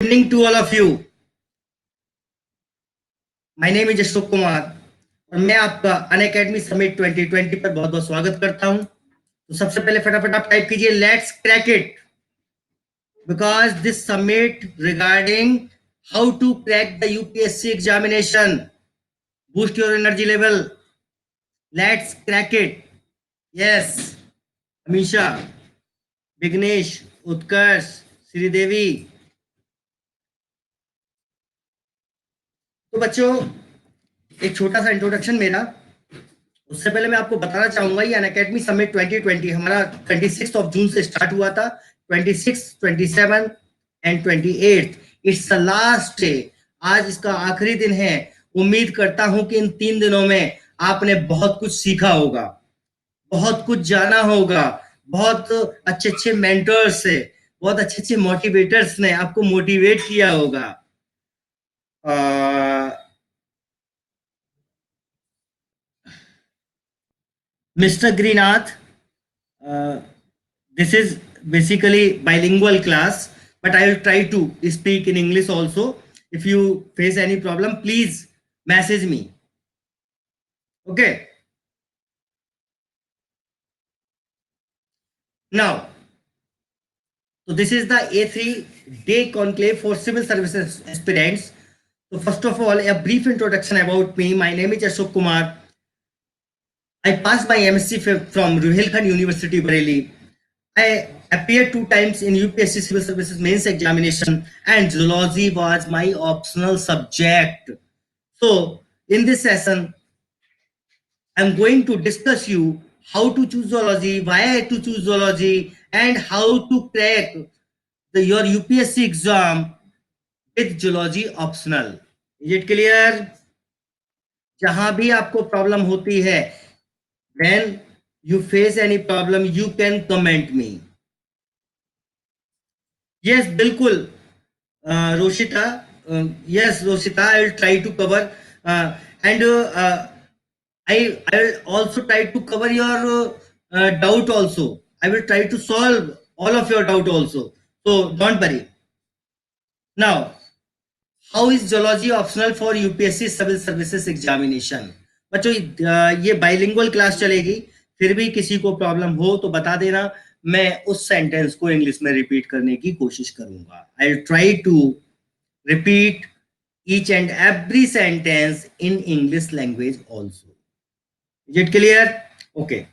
Evening to all of you. My name is Ashok Kumar और मैं आपका अनअकैडमी समिट 2020 पर बहुत बहुत स्वागत करता हूं। तो सबसे पहले फटाफट आप टाइप कीजिए let's crack it, because this summit regarding how to crack the UPSC examination, boost your energy level, let's crack it. Yes, Amisha, Vighnesh, Utkarsh, Sridevi. तो बच्चों, एक छोटा सा इंट्रोडक्शन मेरा। उससे पहले मैं आपको बताना चाहूंगा ये अनअकैडमी समिट 2020 हमारा 26 ऑफ जून से स्टार्ट हुआ था। 26, 27 and 28 it's the last day. आज इसका आखिरी दिन है। उम्मीद करता हूं कि इन 3 दिनों में आपने बहुत कुछ सीखा होगा, बहुत कुछ जाना होगा। बहुत अच्छे अच्छे मेंटर्स से, बहुत अच्छे अच्छे मोटिवेटर्स ने आपको मोटिवेट किया होगा। Mr. Greenath, this is basically bilingual class, but I will try to speak in English also. If you face any problem, please message me. Okay. Now, so this is the A3 day conclave for civil services aspirants. So first of all, a brief introduction about me. My name is Ashok Kumar. I passed my MSc from Ruhelkhand University, Bareilly. I appeared 2 times in UPSC Civil Services Mains examination, and zoology was my optional subject. So, in this session, I'm going to discuss you how to choose zoology, why to choose zoology, and how to crack your UPSC exam with zoology optional. Is it clear? जहां भी आपको problem होती है, when you face any problem, you can comment me. Yes, बिल्कुल रोशिता. Yes, Roshita, I will try to cover, and I will also try to cover your doubt also. I will try to solve all of your doubt also. So don't worry. Now, how is zoology optional for UPSC Civil Services Examination? बच्चों, ये bilingual class चलेगी। फिर भी किसी को problem हो तो बता देना, मैं उस सेंटेंस को इंग्लिश में रिपीट करने की कोशिश करूंगा। I will try to repeat each and every sentence in English language also. Is it clear? Okay.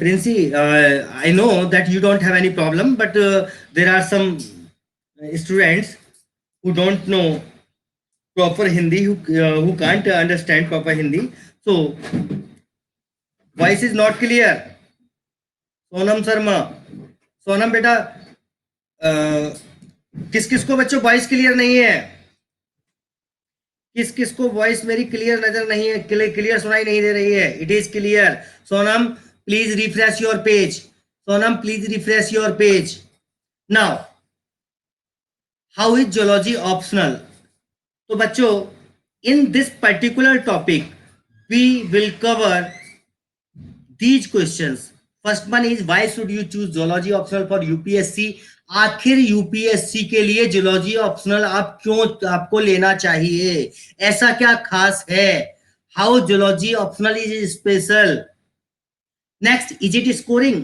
Princey, I know that you don't have any problem, but there are some students who don't know proper Hindi, who can't understand proper Hindi. So, voice is not clear. Sonam Sharma, Sonam बेटा, किस किस को बच्चों voice clear नहीं है? किस किस को वॉइस मेरी क्लियर नजर नहीं है, क्लियर सुनाई नहीं दे रही है? It is clear. Sonam, please refresh your page. Sonam, please refresh your page. Now, how is zoology optional? तो बच्चों, in this particular topic we will cover these questions. First one is why should you choose zoology optional for UPSC? आखिर UPSC के लिए zoology optional आप क्यों, आपको लेना चाहिए? ऐसा क्या खास है? How zoology optional is special? Next, is it scoring?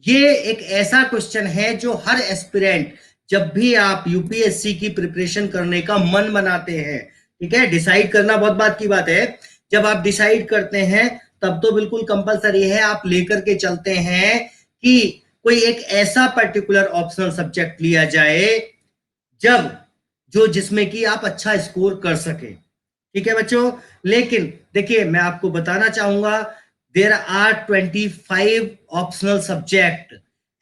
ये एक ऐसा क्वेश्चन है जो हर एस्पिरेंट, जब भी आप यूपीएससी की प्रिपरेशन करने का मन बनाते हैं, ठीक है, डिसाइड करना बहुत बात की बात है, जब आप डिसाइड करते हैं तब तो बिल्कुल कंपलसरी है आप लेकर के चलते हैं कि कोई एक ऐसा पर्टिकुलर ऑप्शनल सब्जेक्ट लिया जाए जब जो जिसमें कि आप अच्छा स्कोर कर सके। ठीक है बच्चों, लेकिन देखिए मैं आपको बताना चाहूंगा, there are 25 optional subject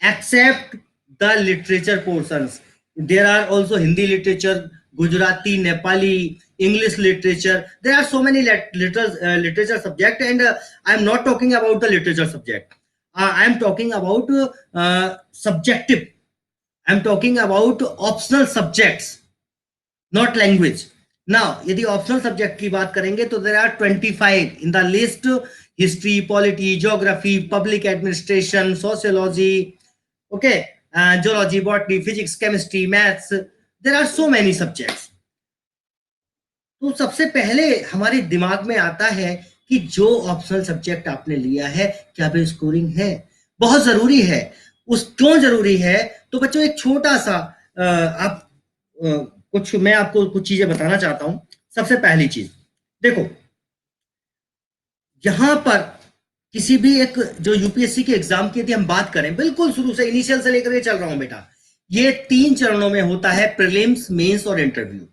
except the literature portions. There are also Hindi literature, Gujarati, Nepali, English literature. There are so many literature subject, and I am not talking about the literature subject. I am talking about subjective. I am talking about optional subjects, not language. Now, यदि optional subject की बात करेंगे तो there are 25 in the list. History, polity, geography, public administration, sociology, okay, zoology, botany, physics, chemistry, maths. There are so many subjects. तो सबसे पहले हमारे दिमाग में आता है कि जो ऑप्शनल सब्जेक्ट आपने लिया है क्या पे स्कोरिंग है, बहुत जरूरी है। उस क्यों जरूरी है, तो बच्चों एक छोटा सा आप कुछ मैं आपको कुछ चीजें बताना चाहता हूं। सबसे पहली चीज देखो, यहां पर किसी भी एक जो यूपीएससी के एग्जाम की यदि हम बात करें, बिल्कुल शुरू से इनिशियल से लेकर के चल रहा हूं बेटा, ये 3 चरणों में होता है, प्रीलिम्स, मेंस और interview.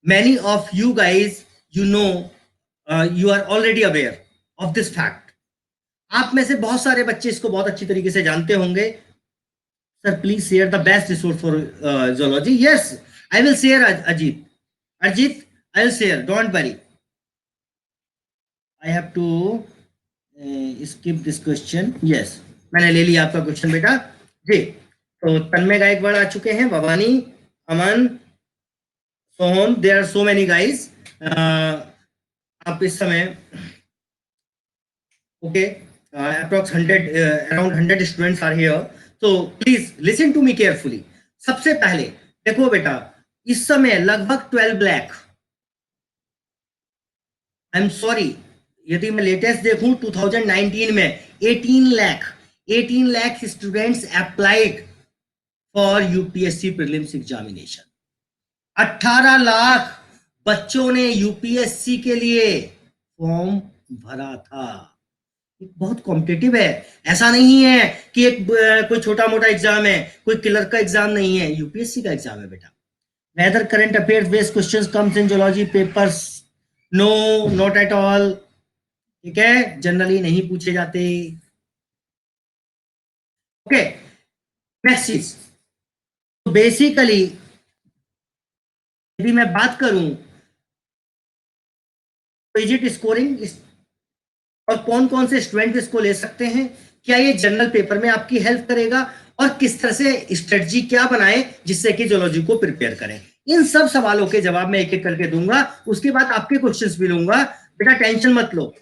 many of you guys, you know, you are already aware of this fact. आप में से बहुत सारे बच्चे इसको बहुत अच्छी तरीके से जानते होंगे। Sir please share the best resource for zoology. Yes, I will share. Arjit, I will share, don't worry. I have to skip this question. Yes, मैंने ले लिया आपका क्वेश्चन बेटा जी। तो तन्मय गायकवाड़ आ चुके हैं, Bhavani, Aman, Sohan, there are so many guys. आप इस समय okay, approx 100 around 100 students are here, तो please listen to me carefully. सबसे पहले देखो बेटा, इस समय लगभग 12 लाख, आई एम सॉरी, यदि मैं लेटेस्ट देखूं 2019 में 18 lakh students applied for UPSC prelims examination. 18 lakh बच्चों ने यूपीएससी के लिए फॉर्म भरा था। बहुत कॉम्पिटिटिव है, ऐसा नहीं है कि एक कोई छोटा मोटा एग्जाम है, कोई क्लर्क का एग्जाम नहीं है, यूपीएससी का एग्जाम है बेटा। Whether current affairs based questions comes in zoology papers, no, not at all, ठीक है, जनरली नहीं पूछे जाते। ओके, नेक्स्ट चीज, तो बेसिकली यदि मैं बात करूं तो इज इट स्कोरिंग और कौन कौन से स्टूडेंट इसको ले सकते हैं, क्या ये जनरल पेपर में आपकी हेल्प करेगा, और किस तरह से स्ट्रेटजी क्या बनाए जिससे कि जोलॉजी को प्रिपेयर करें, इन सब सवालों के जवाब मैं एक एक करके दूंगा। उसके बाद आपके क्वेश्चंस भी लूंगा। बेटा टेंशन मत लो,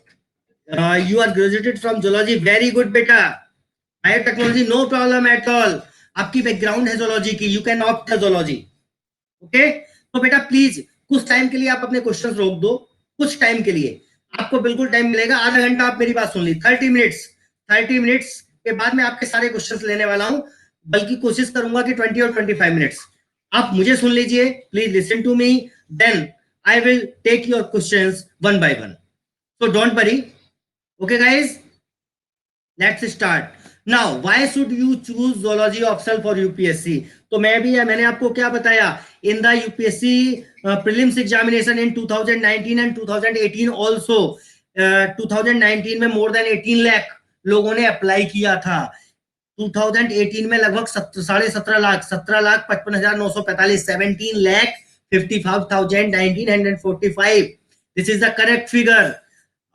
you are graduated from zoology, very good बेटा। Biotechnology no problem at all, आपकी बैकग्राउंड है जोलॉजी की, you can opt zoology. Okay, तो बेटा प्लीज कुछ टाइम के लिए आप अपने क्वेश्चंस रोक दो, कुछ टाइम के लिए आपको बिल्कुल टाइम मिलेगा, आधा घंटा। आप मेरी बात सुन ली, 30 मिनट्स के बाद मैं आपके सारे क्वेश्चंस लेने वाला हूं, बल्कि कोशिश करूंगा कि 20 और 25 मिनट्स आप मुझे सुन लीजिए, please listen to me, then I will take your questions one by one, so don't worry. Okay guys, let's start now. Why should you choose zoology optional for UPSC? तो मैंने आपको क्या बताया, in the UPSC prelims examination in 2019 and 2018 also, 2019 में more than 18 lakh लोगों ने apply किया था। 2018 में लगभग 17.5 lakh, 17,55,945, 17,55,1945, this is the correct figure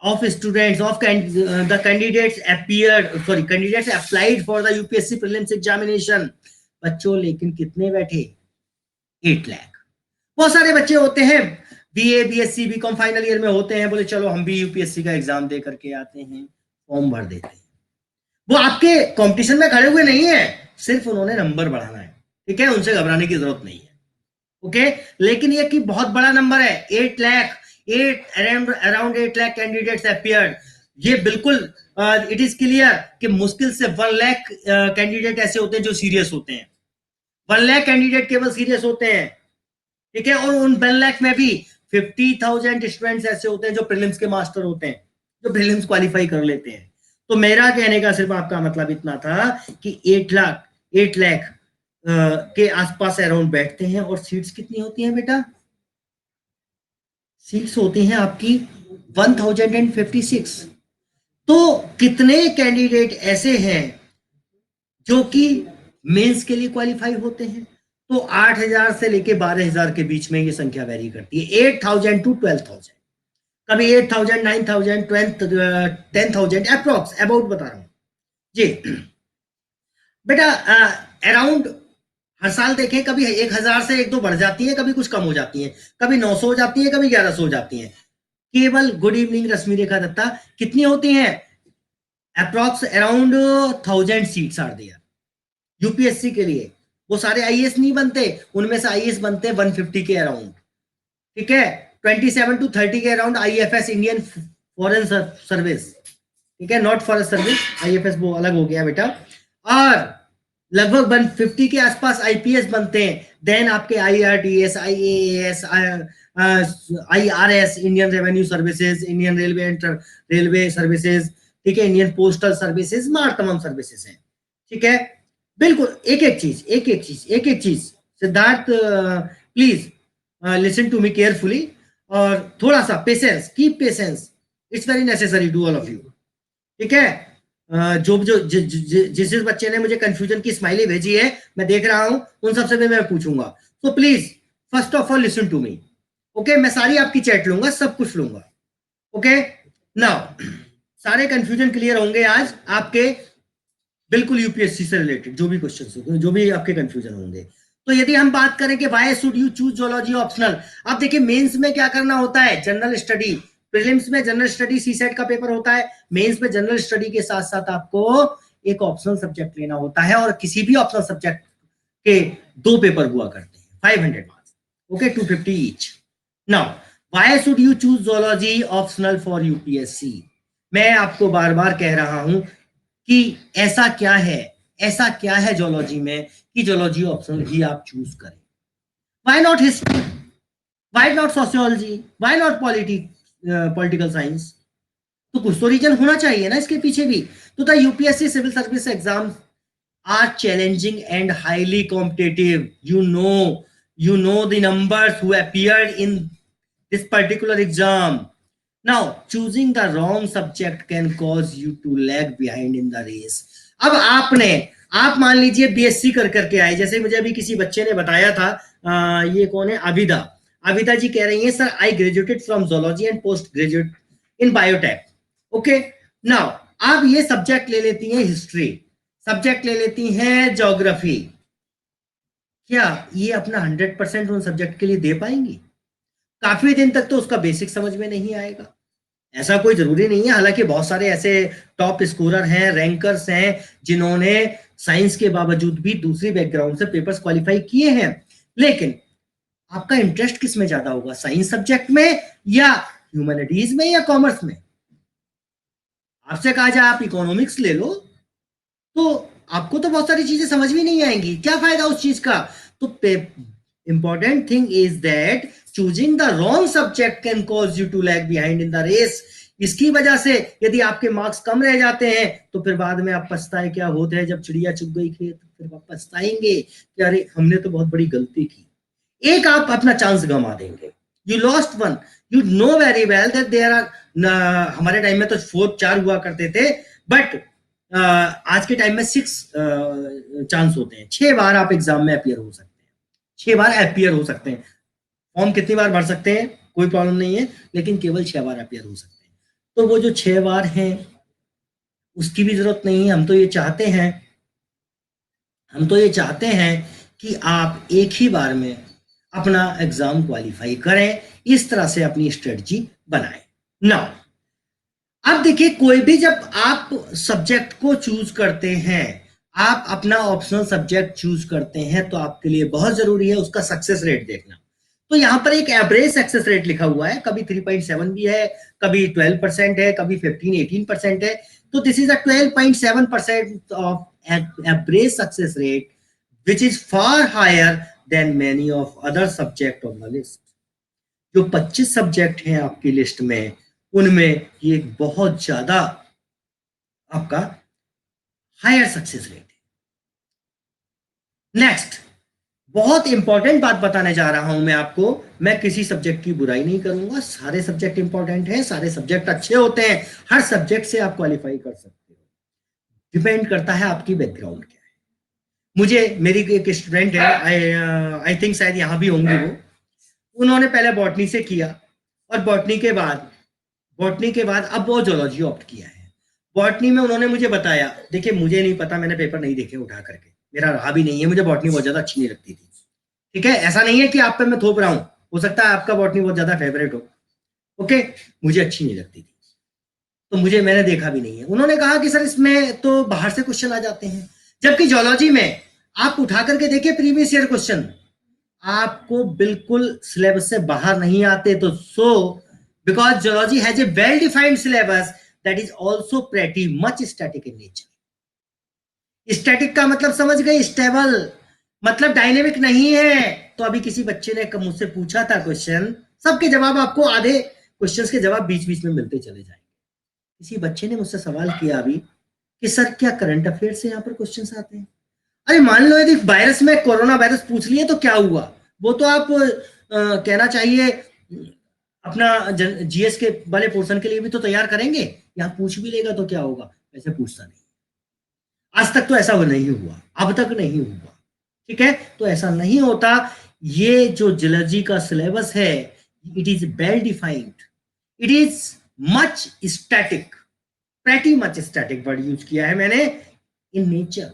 of students of the candidates applied for the UPSC prelims examination। बच्चों लेकिन कितने बैठे, 8 लाख। बहुत सारे बच्चे होते हैं BA, BSc, BCom final year में होते हैं, बोले चलो हम भी यूपीएससी का एग्जाम दे करके आते हैं, फॉर्म भर देते हैं। वो आपके कंपटीशन में खड़े हुए नहीं है, सिर्फ उन्होंने नंबर बढ़ाना है, ठीक है, उनसे घबराने की जरूरत नहीं है। ओके, लेकिन ये कि बहुत बड़ा नंबर है, 8 lakh, around 8 lakh candidates appeared. ये बिल्कुल इट इज क्लियर कि मुश्किल से 1 लाख कैंडिडेट ऐसे होते हैं जो सीरियस होते हैं, 1 लाख कैंडिडेट केवल सीरियस होते हैं, ठीक है, और उन 1 लाख में भी 50,000 स्टूडेंट्स ऐसे होते हैं जो प्रीलिम्स के मास्टर होते हैं, जो प्रीलिम्स क्वालिफाई कर लेते हैं। तो मेरा कहने का सिर्फ आपका मतलब इतना था कि 8 लाख के आसपास अराउंड बैठते हैं, और सीट्स कितनी होती हैं बेटा, सीट्स होती हैं आपकी 1056। तो कितने कैंडिडेट ऐसे हैं जो कि मेंस के लिए क्वालिफाई होते हैं? तो 8,000 से लेके 12,000 के बीच में ये संख्या वेरी करती है, 8,000 टू 12,000, कभी 8,000, 9,000, 10,000 अप्रोक्स, अबाउट बता रहा हूं जी बेटा। अराउंड हर साल देखें, कभी 1,000 से 1-2 बढ़ जाती है, कभी कुछ कम हो जाती है, कभी 900 हो जाती है, कभी 1100 हो जाती है। केवल गुड इवनिंग रश्मि रेखा दत्ता, कितनी होती हैं? Approx around 1,000 seats are there. UPSC के लिए। वो सारे आईएएस नहीं बनते, उनमें से आईएएस बनते हैं 150 के अराउंड, ठीक है, 27 to 30 के around IFS, Indian foreign service, ठीक है, नॉट फॉर सर्विस, आईएफएस वो अलग हो गया बेटा। और लगभग 150 के आसपास आईपीएस बनते हैं। देन आपके IRTS, IAS, IRS, Indian revenue services, Indian railway services, ठीक है, इंडियन पोस्टल सर्विसेज, मार तमाम सर्विसेज हैं, ठीक है। बिल्कुल एक एक चीज Siddharth, please listen to me carefully, और थोड़ा सा patience, keep patience, it's very necessary to all of you, ठीक है। जो जो जिस बच्चे ने मुझे कंफ्यूजन की स्माइली भेजी है, मैं देख रहा हूं, उन सबसे भी मैं पूछूंगा। तो please first of all listen to me, okay. मैं सारी आपकी चैट लूंगा, सब कुछ लूंगा, ओके। नाउ सारे कंफ्यूजन क्लियर होंगे आज आपके, बिल्कुल यूपीएससी से रिलेटेड जो भी क्वेश्चन, जो भी आपके कंफ्यूजन होंगे। तो यदि हम बात करें कि why should you choose zoology optional, अब देखिए मेंस में क्या करना होता है, जनरल स्टडी, प्रीलिम्स में जनरल स्टडी सीसेट का पेपर होता है, मेंस में जनरल स्टडी के साथ साथ आपको एक ऑप्शनल सब्जेक्ट लेना होता है, और किसी भी ऑप्शनल सब्जेक्ट के 2 पेपर हुआ करते हैं, 500 marks, okay, 250 each. Now why should you choose zoology optional for UPSC, मैं आपको बार बार कह रहा हूं कि ऐसा क्या है जोलॉजी में कि जोलॉजी ऑप्शनल ही आप चूज करें। Why not history, why not sociology, why not political science, तो कुछ तो रीजन होना चाहिए ना इसके पीछे भी। तो the UPSC civil service exam are challenging and highly competitive, you know the numbers who appeared in this particular exam. Now choosing the wrong subject can cause you to lag behind in the race. अब आप मान लीजिए BSc कर करके आए, जैसे मुझे अभी किसी बच्चे ने बताया था, ये कौन है, आविदा जी कह रही है sir I graduated from zoology and post graduate in biotech, okay. Now आप ये सब्जेक्ट ले लेती हैं हिस्ट्री, सब्जेक्ट ले लेती हैं ज्योग्राफी, क्या ये अपना 100% उन सब्जेक्ट के लिए दे पाएंगी? काफी दिन तक तो उसका बेसिक समझ में नहीं आएगा। ऐसा कोई जरूरी नहीं है, हालांकि बहुत सारे ऐसे टॉप स्कोरर हैं, रैंकर्स हैं, जिन्होंने साइंस के बावजूद भी दूसरी बैकग्राउंड से पेपर्स क्वालिफाई किए हैं। लेकिन आपका इंटरेस्ट किस में ज्यादा होगा, साइंस सब्जेक्ट में या ह्यूमैनिटीज में या कॉमर्स में? आपसे कहा जाए आप इकोनॉमिक्स ले लो, तो आपको तो बहुत सारी चीजें समझ में नहीं आएंगी, क्या फायदा उस चीज का? तो important thing is that choosing the wrong subject can cause you to lag behind in the race. इसकी वजह से यदि आपके मार्क्स कम रह जाते हैं तो फिर बाद में आप पछताए क्या होते हैं, जब चिड़िया चुग गई खेत फिर आप पछताएंगे कि अरे हमने तो बहुत बड़ी गलती की। एक आप अपना चांस गंवा देंगे, you lost one, you know very well that there are, हमारे टाइम में तो 4 हुआ करते थे, बट आज के टाइम में 6 चांस होते हैं, 6 बार आप एग्जाम में अपियर हो सकते हैं, 6 बार अपियर हो सकते हैं। फॉर्म कितनी बार भर सकते हैं कोई प्रॉब्लम नहीं है, लेकिन केवल 6 बार अपियर हो सकते हैं। तो वो जो 6 बार हैं उसकी भी जरूरत नहीं है। हम तो ये चाहते हैं कि आप एक ही बार में अपना एग्जाम क्वालिफाई करें, इस तरह से अपनी स्ट्रेटजी बनाएं। नाउ अब देखिए, कोई भी जब आप सब्जेक्ट को चूज करते हैं, आप अपना ऑप्शनल सब्जेक्ट चूज करते हैं, तो आपके लिए बहुत जरूरी है उसका सक्सेस रेट देखना। तो यहां पर एक एवरेज सक्सेस रेट लिखा हुआ है, कभी 3.7 भी है, कभी 12% है, कभी 15-18% है। तो this is a 12.7% of average success rate which is far higher than many of other subject on the list. जो 25 सब्जेक्ट हैं आपकी लिस्ट में, उनमें ये बहुत ज्यादा आपका हायर सक्सेस रेट है। नेक्स्ट, बहुत इंपॉर्टेंट बात बताने जा रहा हूं मैं आपको, मैं किसी सब्जेक्ट की बुराई नहीं करूंगा, सारे सब्जेक्ट इंपॉर्टेंट हैं, सारे सब्जेक्ट अच्छे होते हैं, हर सब्जेक्ट से आप क्वालिफाई कर सकते हो, डिपेंड करता है आपकी बैकग्राउंड क्या है। मुझे मेरी एक स्टूडेंट है, आई थिंक शायद यहां भी होंगे वो, उन्होंने पहले बॉटनी से किया, और बॉटनी के बाद अब वो जोलॉजी ऑप्ट किया है। बॉटनी में उन्होंने मुझे बताया, देखिए मुझे नहीं पता, मैंने पेपर नहीं देखे उठा करके, मेरा रहा भी नहीं है, मुझे बॉटनी बहुत ज्यादा अच्छी नहीं लगती थी, ठीक है। ऐसा नहीं है कि आप पे मैं थोप रहा हूं, हो सकता है आपका बॉटनी बहुत ज्यादा फेवरेट हो, ओके, मुझे अच्छी नहीं लगती थी, तो मैंने देखा भी नहीं है। उन्होंने कहा कि सर इसमें तो बाहर से क्वेश्चन आ जाते हैं, जबकि जोलॉजी में आप उठा करके देखिए प्रीवियस ईयर क्वेश्चन, आपको बिल्कुल सिलेबस से बाहर नहीं आते। तो so because geology has a well defined syllabus that is also pretty much static in nature. Static का मतलब समझ गए, स्टेबल मतलब डायनेमिक नहीं है। तो अभी किसी बच्चे ने मुझसे पूछा था क्वेश्चन, सबके जवाब आपको आधे क्वेश्चंस के जवाब बीच बीच में मिलते चले जाएंगे। किसी बच्चे ने मुझसे सवाल किया अभी कि सर क्या करंट अफेयर से यहाँ पर क्वेश्चंस आते हैं? अरे मान लो यदि वायरस में कोरोना वायरस पूछ लिए तो क्या हुआ, वो तो आप कहना चाहिए अपना जीएस के वाले पोर्शन के लिए भी तो तैयार करेंगे। यहाँ पूछ भी लेगा तो क्या होगा, ऐसे पूछता नहीं। आज तक तो ऐसा नहीं हुआ, अब तक नहीं हुआ, ठीक है? तो ऐसा नहीं होता। ये जो जियोलॉजी का सिलेबस है, it is well defined, it is much static, pretty much static word use किया है मैंने, in nature.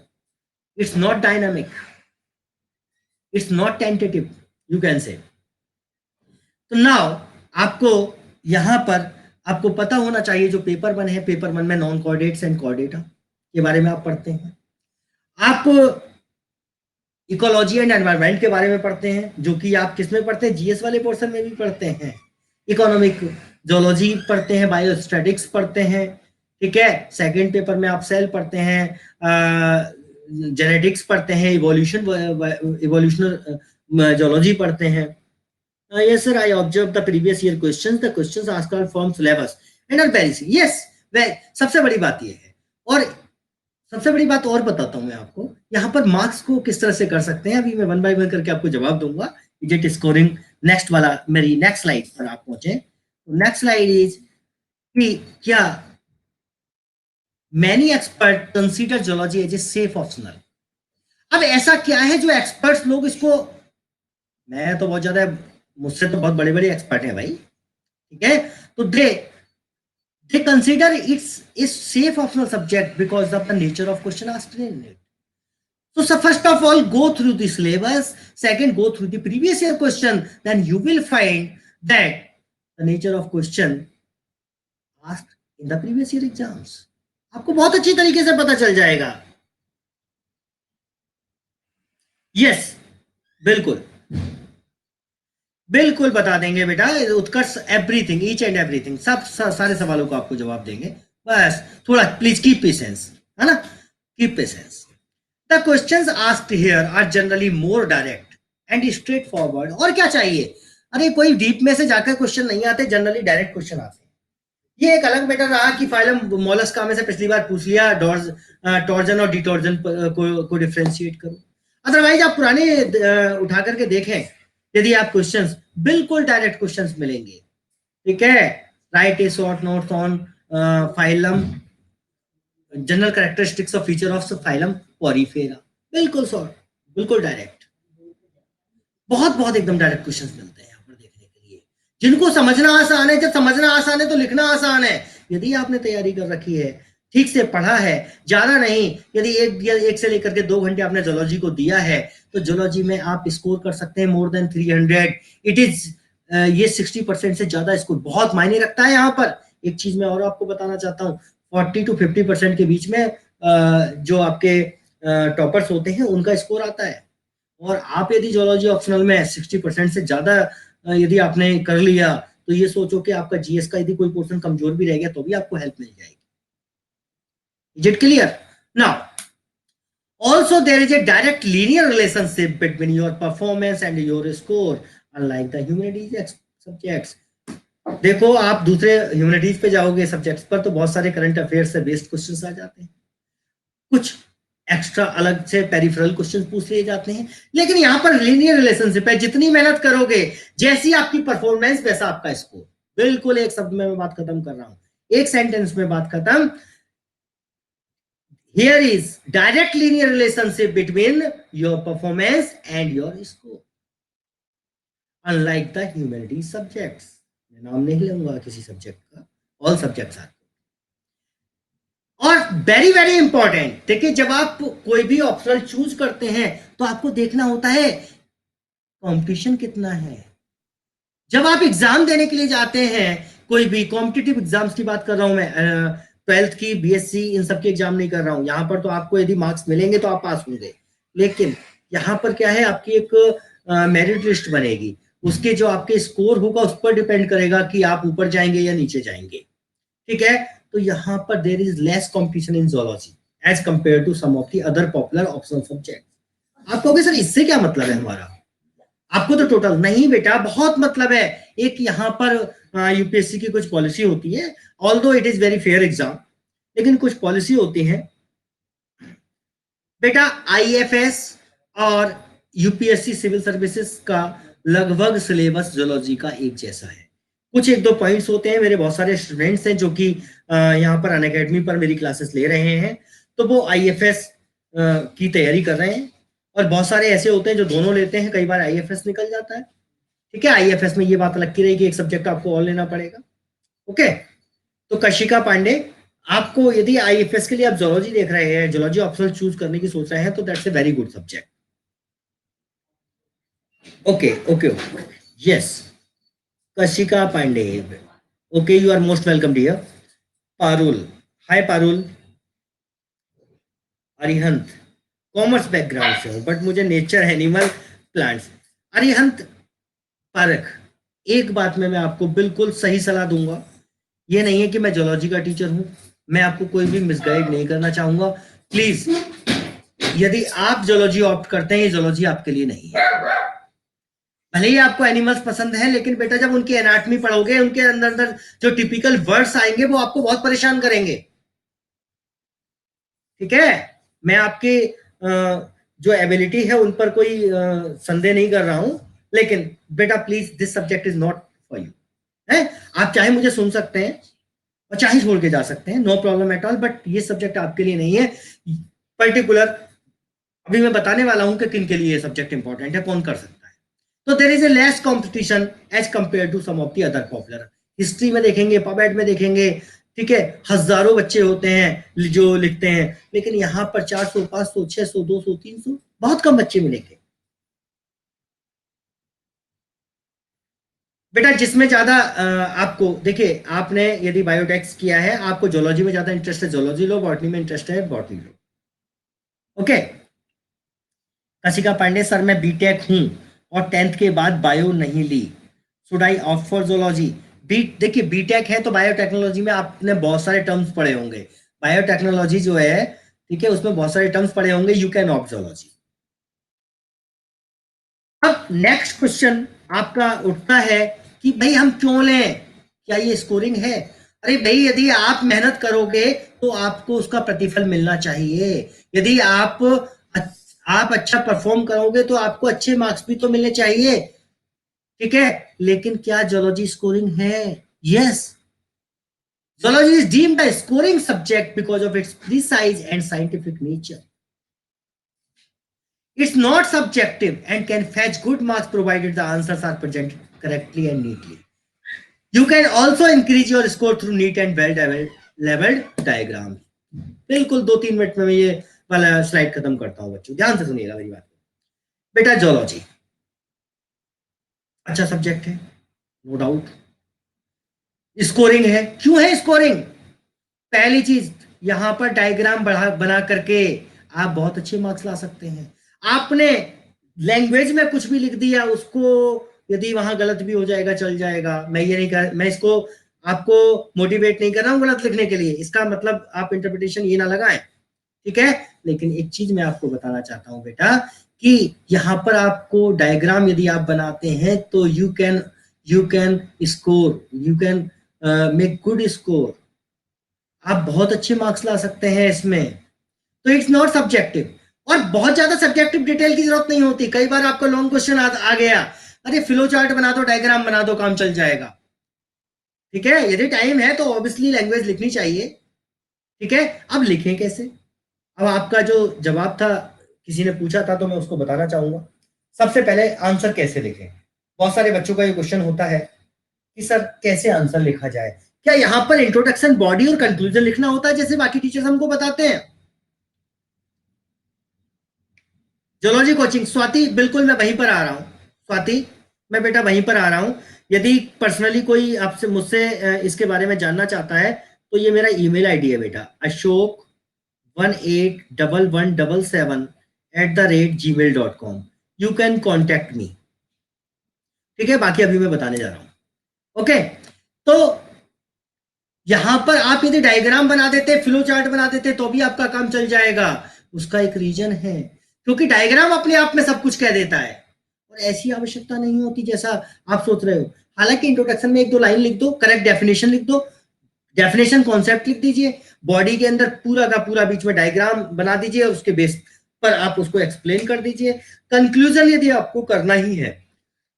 It's not dynamic, it's not tentative, you can say. तो नाउ आपको यहां पर आपको पता होना चाहिए जो पेपर वन है, पेपर वन में नॉन कोऑर्डिनेट्स एंड कोऑर्डिनेटर के बारे में आप पढ़ते हैं। आप इकोलॉजी एंड एनवायरनमेंट के बारे में पढ़ते हैं, जो कि आप किस में पढ़ते हैं, जीएस वाले पोर्शन में भी पढ़ते हैं। इकोनॉमिक जोलॉजी पढ़ते हैं, बायोस्टैटिक्स पढ़ते हैं, ठीक है? सेकंड पेपर में आप सेल पढ़ते हैं, जेनेटिक्स पढ़ते हैं, इवोल्यूशनल जोलॉजी पढ़ते हैं। Yes sir, I observed the previous year questions. The questions asked are from syllabus and are very simple. Yes, सबसे बड़ी बात ये है। और सबसे बड़ी बात और बताता हूं मैं आपको, यहाँ पर मार्क्स को किस तरह से कर सकते हैं। अभी मैं वन बाय वन करके आपको जवाब दूंगा। इजेट स्कोरिंग नेक्स्ट वाला, मेरी नेक्स्ट स्लाइड पर आप पहुंचे। नेक्स्ट स्लाइड इज कि क्या many expert consider geology as a safe optional. अब ऐसा क्या है जो एक्सपर्ट्स लोग इसको, मैं तो बहुत ज्यादा, मुझसे तो बहुत बड़े बड़े एक्सपर्ट हैं भाई, ठीक है? तो they consider it's a safe optional subject because of the nature of question asked in it. So first of all, go through the syllabus. Second, go through the previous year question. Then you will find that the nature of question asked in the previous year exams. आपको बहुत अच्छी तरीके से पता चल जाएगा। Yes, बिल्कुल बिल्कुल बता देंगे बेटा, उत्कर्ष एवरीथिंग, ईच एंड एवरीथिंग, सब सारे सवालों को आपको जवाब देंगे। बस थोड़ा प्लीज कीप पेशेंस, है ना? Keep patience. The questions asked here are generally more direct and straightforward. और क्या चाहिए? अरे कोई डीप में से जाकर क्वेश्चन नहीं आते, जनरली डायरेक्ट क्वेश्चन आते हैं। ये एक अलग मैटर रहा कि फाइलम मोलस्का में से पिछली बार पूछ लिया, टॉर्जन और डिटॉर्जन को डिफरेंशिएट करो। अदरवाइज आप पुराने उठा करके देखें, यदि आप क्वेश्चंस बिल्कुल डायरेक्ट क्वेश्चंस मिलेंगे, ठीक है? Right A short notes on phylum, general characteristics of feature of phylum Porifera, बिल्कुल शॉर्ट, बिल्कुल डायरेक्ट, बहुत बहुत एकदम डायरेक्ट क्वेश्चंस मिलते हैं यहाँ पर देखने के लिए, जिनको समझना आसान है। जब समझना आसान है तो लिखना आसान है। यदि आपने तैयारी कर रखी है, ठीक से पढ़ा है, ज्यादा नहीं, यदि एक से लेकर के 2 घंटे आपने जोलॉजी को दिया है, तो जोलॉजी में आप स्कोर कर सकते हैं मोर देन 300। इट इज ये 60% से ज्यादा स्कोर बहुत मायने रखता है यहाँ पर। एक चीज मैं और आपको बताना चाहता हूँ, 40 to 50% के बीच में जो आपके टॉपर्स होते हैं उनका स्कोर आता है। और आप यदि जोलॉजी ऑप्शनल में 60% से ज्यादा यदि आपने कर लिया, तो ये सोचो कि आपका जीएस का यदि कोई पोर्शन कमजोर भी रह गया तो भी आपको हेल्प मिल जाएगी। Is it clear? Now, also there is a direct linear relationship between your performance and your score, unlike the humanities subjects. देखो, आप दूसरे ह्यूमैनिटीज पे जाओगे सब्जेक्ट्स पर तो बहुत सारे करंट अफेयर्स से बेस्ड क्वेश्चंस आ जाते हैं, कुछ एक्स्ट्रा अलग से पेरिफेरल क्वेश्चंस पूछ लिए जाते हैं। लेकिन यहाँ पर लीनियर रिलेशनशिप है, जितनी मेहनत करोगे, जैसी आपकी परफॉर्मेंस वैसा आपका स्कोर। बिल्कुल एक शब्द में मैं बात खत्म कर रहा हूं, एक सेंटेंस में बात खत्म। Here is direct linear relationship between your performance and your score, unlike the humanities subjects. मैं नाम नहीं लूंगा किसी सब्जेक्ट का, all subjects are. और वेरी वेरी इंपॉर्टेंट, देखिए जब आप कोई भी ऑप्शनल चूज करते हैं तो आपको देखना होता है कंपटीशन कितना है। जब आप एग्जाम देने के लिए जाते हैं, कोई भी कॉम्पिटिटिव एग्जाम्स की बात कर रहा हूं मैं, 12th की, बीएससी, इन सब की एग्जाम नहीं कर रहा हूं। यहां पर तो आपको यदि मार्क्स मिलेंगे तो आप पास होंगे, लेकिन यहाँ पर क्या है, आपकी एक मेरिट लिस्ट बनेगी, उसके जो आपके स्कोर होगा उस पर डिपेंड करेगा कि आप ऊपर जाएंगे या नीचे जाएंगे, ठीक है। तो यहाँ पर there is less competition in zoology as compare to some of the other popular optional subject. आप कहोगे सर इससे क्या मतलब है हमारा, आपको तो टोटल नहीं बेटा, बहुत मतलब है। एक यहाँ पर यूपीएससी की कुछ पॉलिसी होती है, although it is very fair exam, लेकिन कुछ पॉलिसी होती है बेटा। आईएफएस और यूपीएससी सिविल सर्विसेज का लगभग सिलेबस जूलॉजी का एक जैसा है। कुछ एक दो पॉइंट्स होते हैं, मेरे बहुत सारे स्टूडेंट्स हैं जो कि यहाँ पर अनअकैडमी पर मेरी क्लासेस ले रहे हैं, तो वो आईएफएस की तैयारी कर रहे हैं, और बहुत सारे ऐसे होते हैं जो दोनों लेते हैं, कई बार आईएफएस निकल जाता है, ठीक है। आईएफएस में ये बात लगती रही कि एक सब्जेक्ट आपको और लेना पड़ेगा, ओके। तो कशिका पांडे, आपको यदि आईएफएस के लिए आप जूलॉजी देख रहे हैं, जूलॉजी ऑप्शनल चूज करने की सोच रहे हैं, तो that's a very good subject, okay okay yes. Kashika Pandey, okay, you are most welcome dear. Parul, hi Parul. Arihant, commerce background से, बट मुझे nature animal plants. Arihant Parakh, एक बात में मैं आपको बिल्कुल सही सलाह दूंगा, ये नहीं है कि मैं जूलॉजी का टीचर हूं, मैं आपको कोई भी मिसगाइड नहीं करना चाहूंगा। प्लीज, यदि आप जूलॉजी ऑप्ट करते हैं, ये जूलॉजी आपके लिए नहीं है। भले ही आपको एनिमल्स पसंद है, लेकिन बेटा जब उनकी एनाटॉमी पढ़ोगे, उनके अंदर अंदर जो टिपिकल वर्ड्स आएंगे वो आपको बहुत परेशान करेंगे, ठीक है। मैं आपकी जो एबिलिटी है उन पर कोई संदेह नहीं कर रहा हूं, लेकिन बेटा please, this subject is not for you, है। आप चाहे मुझे सुन सकते हैं और चाहे छोड़ के जा सकते हैं, no problem at all, but ये सब्जेक्ट आपके लिए नहीं है। पर्टिकुलर अभी मैं बताने वाला हूं कि किन के लिए ये सब्जेक्ट इंपॉर्टेंट है, कौन कर सकता है। तो there is a less competition as compare to some of the other popular. History में देखेंगे, पबेट में देखेंगे, ठीक है, हजारों बच्चे होते हैं जो लिखते हैं, लेकिन यहाँ पर 400, 500, 600, 200, 300, बहुत कम बच्चे मिलेंगे बेटा। जिसमें ज्यादा आपको देखिए, आपने यदि बायोटेक्स किया है, आपको जोलॉजी में ज्यादा इंटरेस्ट है, जोलॉजी लो, बॉटनी में इंटरेस्ट है, बॉटनी लो, ओके। कशिका पांडे, सर मैं बीटेक हूं और 10th के बाद बायो नहीं ली, should I opt for zoology? देखिए, बीटेक है तो बायोटेक्नोलॉजी में आपने बहुत सारे टर्म्स पढ़े होंगे, बायोटेक्नोलॉजी जो है, ठीक है, उसमें बहुत सारे टर्म्स पढ़े होंगे, यू कैन ऑप्ट जोलॉजी। अब नेक्स्ट क्वेश्चन आपका उठता है कि भाई हम क्यों लें, क्या ये स्कोरिंग है? अरे भाई, यदि आप मेहनत करोगे तो आपको उसका प्रतिफल मिलना चाहिए। यदि आप अच्छा परफॉर्म करोगे तो आपको अच्छे मार्क्स भी तो मिलने चाहिए, ठीक है। लेकिन क्या जोलॉजी स्कोरिंग है? Yes, zoology is deemed a scoring subject because of its precise and scientific nature. It's not subjective and can fetch good marks provided the answers are presented correctly and neatly. You can also increase your score through neat and well-leveled diagrams. बिल्कुल 2-3 minute में मैं ये वाला slide खत्म करता हूँ बच्चों, ध्यान से सुनिएगा मेरी बात। बेटा जोलॉजी अच्छा सब्जेक्ट है, नो डाउट। स्कोरिंग है, क्यों है स्कोरिंग? पहली चीज, यहां पर डायग्राम बना करके आप बहुत अच्छे मार्क्स ला सकते हैं। आपने लैंग्वेज में कुछ भी लिख दिया, उसको यदि वहां गलत भी हो जाएगा चल जाएगा, मैं ये नहीं कर, मैं इसको आपको मोटिवेट नहीं कर रहा हूं गलत लिखने के लिए, इसका मतलब आप इंटरप्रिटेशन ये ना लगाएं, ठीक है। लेकिन एक चीज मैं आपको बताना चाहता हूं बेटा, कि यहां पर आपको डायग्राम यदि आप बनाते हैं तो you can score, you can make good score, आप बहुत अच्छे मार्क्स ला सकते हैं इसमें। तो इट्स नॉट सब्जेक्टिव, और बहुत ज्यादा सब्जेक्टिव डिटेल की जरूरत नहीं होती। कई बार आपको लॉन्ग क्वेश्चन आ गया, अरे फ्लो चार्ट बना दो, डायग्राम बना दो, काम चल जाएगा, ठीक है। यदि टाइम है तो ऑब्वियसली लैंग्वेज लिखनी चाहिए, ठीक है। अब लिखें कैसे? अब आपका जो जवाब था, किसी ने पूछा था तो मैं उसको बताना चाहूंगा। सबसे पहले आंसर कैसे लिखें, बहुत सारे बच्चों का ये क्वेश्चन होता है कि सर कैसे आंसर लिखा जाए। क्या यहाँ पर इंट्रोडक्शन, बॉडी और कंक्लूजन लिखना होता है जैसे बाकी टीचर्स हमको बताते हैं? जोलॉजी कोचिंग, स्वाति बिल्कुल मैं वहीं पर आ रहा हूँ, स्वाति मैं बेटा वहीं पर आ रहा हूँ। यदि पर्सनली कोई आपसे मुझसे इसके बारे में जानना चाहता है तो ये मेरा ईमेल आईडी है बेटा, ashok181177 @gmail.com. You can contact me. ठीक है, बाकी अभी मैं बताने जा रहा हूं. ओके, तो यहां पर आप यदि डायग्राम बना देते, फ्लो चार्ट बना देते, तो भी आपका काम चल जाएगा. उसका एक रीजन है, क्योंकि डायग्राम अपने आप में सब कुछ कह देता है और ऐसी आवश्यकता नहीं होती जैसा आप सोच रहे हो. हालांकि इंट्रोडक्शन में एक दो लाइन लिख दो, करेक्ट डेफिनेशन लिख दो, डेफिनेशन कॉन्सेप्ट लिख दीजिए, बॉडी के अंदर पूरा का पूरा बीच में डायग्राम बना दीजिए, उसके बेस पर आप उसको एक्सप्लेन कर दीजिए. कंक्लूजन यदि आपको करना ही है,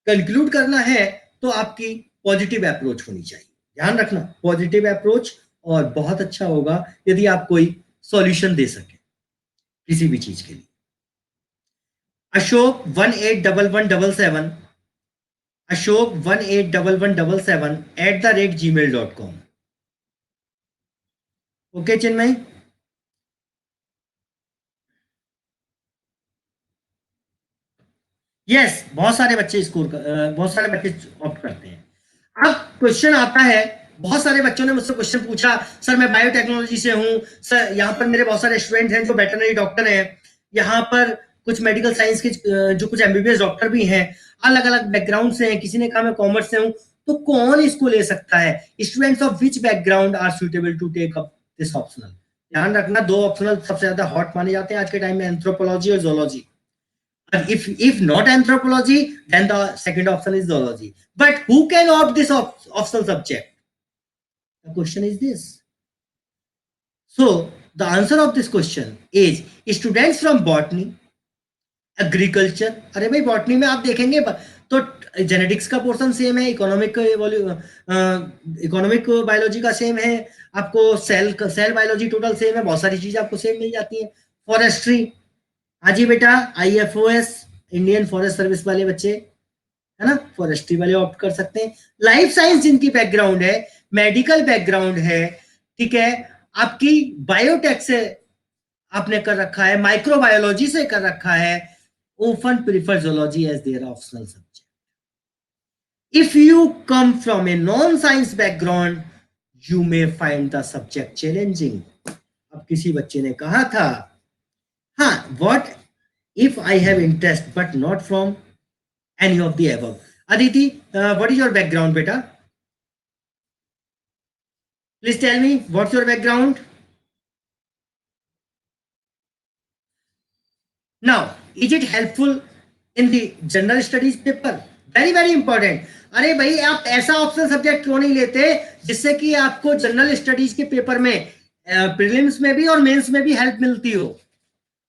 कंक्लूड करना है, तो आपकी पॉजिटिव अप्रोच होनी चाहिए. ध्यान रखना, पॉजिटिव अप्रोच, और बहुत अच्छा होगा यदि आप कोई सॉल्यूशन दे सके किसी भी चीज के लिए. अशोक 181177, अशोक 181177 @gmail.com. ओके चिन्मय. यस, बहुत सारे बच्चे बहुत सारे बच्चे ऑप्ट करते हैं. अब क्वेश्चन आता है, बहुत सारे बच्चों ने मुझसे क्वेश्चन पूछा, सर मैं बायोटेक्नोलॉजी से हूं सर, यहाँ पर मेरे बहुत सारे स्टूडेंट हैं जो वेटरनरी डॉक्टर हैं, यहाँ पर कुछ मेडिकल साइंस के जो कुछ एमबीबीएस डॉक्टर भी हैं, अलग अलग बैकग्राउंड से हैं, किसी ने कहा मैं कॉमर्स से हूं, तो कौन इसको ले सकता है? Students of which background are suitable to take up this optional. ध्यान रखना, दो ऑप्शनल सबसे ज्यादा हॉट माने जाते हैं आज के टाइम में, एंथ्रोपोलॉजी और zoology. If not anthropology, then the second option is zoology. But who can opt this optional subject? The question is this. So the answer of this question is students from botany, agriculture. अरे भाई botany में आप देखेंगे तो genetics का portion same है, economic biology का same है, आपको सेल बायोलॉजी टोटल सेम है, बहुत सारी चीजें आपको सेम मिल जाती है. फॉरेस्ट्री, हाँ जी बेटा, IFOS, इंडियन फॉरेस्ट सर्विस वाले बच्चे, है ना, फॉरेस्ट्री वाले ऑप्ट कर सकते हैं. लाइफ साइंस जिनकी बैकग्राउंड है, मेडिकल बैकग्राउंड है, ठीक है, आपकी बायोटेक से आपने कर रखा है, माइक्रोबायोलॉजी से कर रखा है, often prefer zoology as their optional subject. If you come from a non-science background, you may find the subject challenging. अब किसी बच्चे ने कहा था, हाँ, what if I have interest but not from any of the above. Aditi, what is your background, beta? Please tell me, what's your background? Now, is it helpful in the general studies paper? Very very important. अरे भाई, आप ऐसा optional subject क्यों नहीं लेते जिससे कि आपको जनरल स्टडीज के पेपर में, प्रीलिम्स में भी और मेंस में भी हेल्प मिलती हो?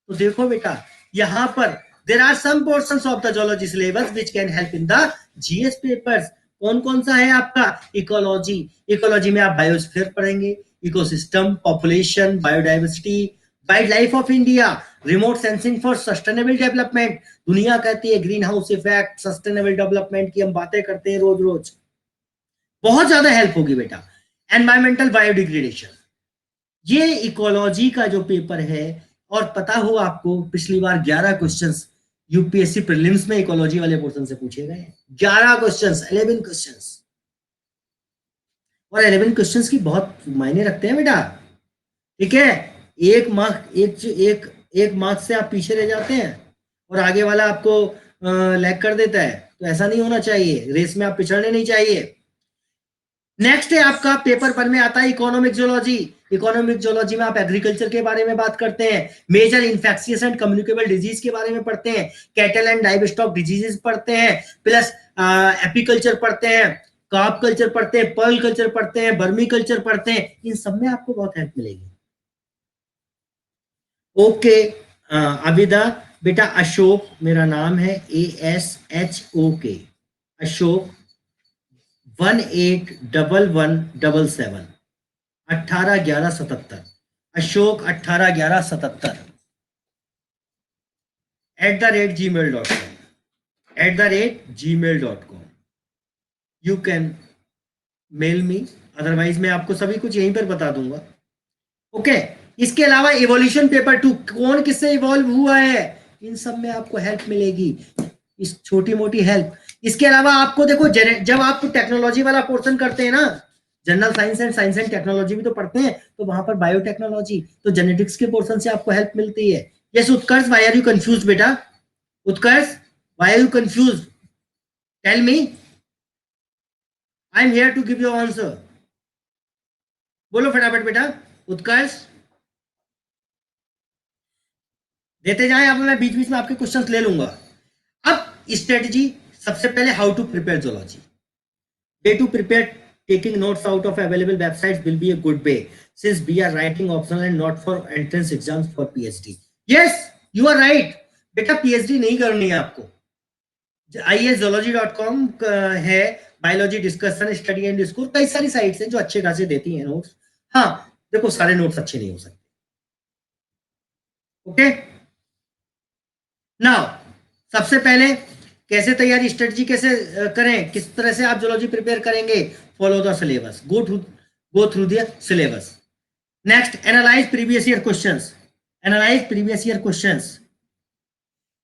तो देखो बेटा, यहां पर there are some portions of the zoology syllabus which can help in the GS papers. कौन कौन सा है आपका? इकोलॉजी. इकोलॉजी में आप बायोस्फीयर पढ़ेंगे, ecosystem, population, biodiversity, wild life of India, remote sensing for sustainable development. दुनिया कहती है green house effect, sustainable development की हम बातें करते हैं रोज रोज, बहुत ज्यादा हेल्प होगी बेटा. एनवायरमेंटल बायोडिग्रेडेशन, ये इकोलॉजी का जो पेपर है, और पता हो आपको पिछली बार 11 क्वेश्चंस यूपीएससी प्रीलिम्स में इकोलॉजी वाले पोर्शन से पूछे गए. 11 क्वेश्चंस, 11 क्वेश्चंस, और 11 क्वेश्चंस की बहुत मायने रखते हैं बेटा. ठीक है, एक मार्क से आप पीछे रह जाते हैं और आगे वाला आपको लैग कर देता है, तो ऐसा नहीं होना चाहिए. रेस में आप पिछड़ने नहीं चाहिए. नेक्स्ट है आपका पेपर 1 में आता है इकोनॉमिक जोलॉजी. इकोनॉमिक जोलॉजी में आप एग्रीकल्चर के बारे में बात करते हैं, major infectious and communicable disease के बारे में पढ़ते हैं, कैटल एंड लाइवस्टॉक डिजीजेस पढ़ते हैं, प्लस एपीकल्चर पढ़ते हैं, कार्प कल्चर पढ़ते हैं, पर्ल कल्चर पढ़ते हैं, बर्मी कल्चर पढ़ते हैं. इन सब में आपको बहुत हेल्प मिलेगी. ओके अविदा बेटा, अशोक मेरा नाम है, ASHOK, Ashok 181177, 181177, Ashok 181177 @gmail.com. You can mail me, otherwise मैं आपको सभी कुछ यहीं पर बता दूंगा. ओके, इसके अलावा इवोल्यूशन पेपर 2, कौन किससे इवॉल्व हुआ है, इन सब में आपको हेल्प मिलेगी, इस छोटी मोटी हेल्प. इसके अलावा आपको देखो, जब आप टेक्नोलॉजी वाला पोर्शन करते हैं ना, जनरल साइंस एंड टेक्नोलॉजी भी तो पढ़ते हैं, तो वहां पर बायोटेक्नोलॉजी, तो जेनेटिक्स के पोर्शन से आपको हेल्प मिलती है. Yes, Utkarsh, why are you confused, beta? Utkarsh, why are you confused? Tell me. I am here to give you answer. बोलो फटाफट बेटा. उत्कर्ष, देते जाएं आप, मैं बीच बीच में आपके क्वेश्चंस ले लूंगा. अब स्ट्रेटजी, सबसे पहले how to prepare zoology. way to prepare, taking notes out of available websites will be a good way since we are writing optional and not for entrance exams for PhD. Yes, you are right. बेटा PhD नहीं करनी है आपको. iaszoology.com है, biology discussion study and score, कई सारी sites हैं जो अच्छे खासे देती हैं नोट्स. हाँ, देखो सारे नोट्स अच्छे नहीं हो सकते. ओके, नाउ सबसे पहले कैसे तैयारी स्ट्रेटजी कैसे करें, किस तरह से आप जोलॉजी प्रिपेयर करेंगे. Follow the syllabus, go through the syllabus. Next, analyse previous year questions. Analyse previous year questions.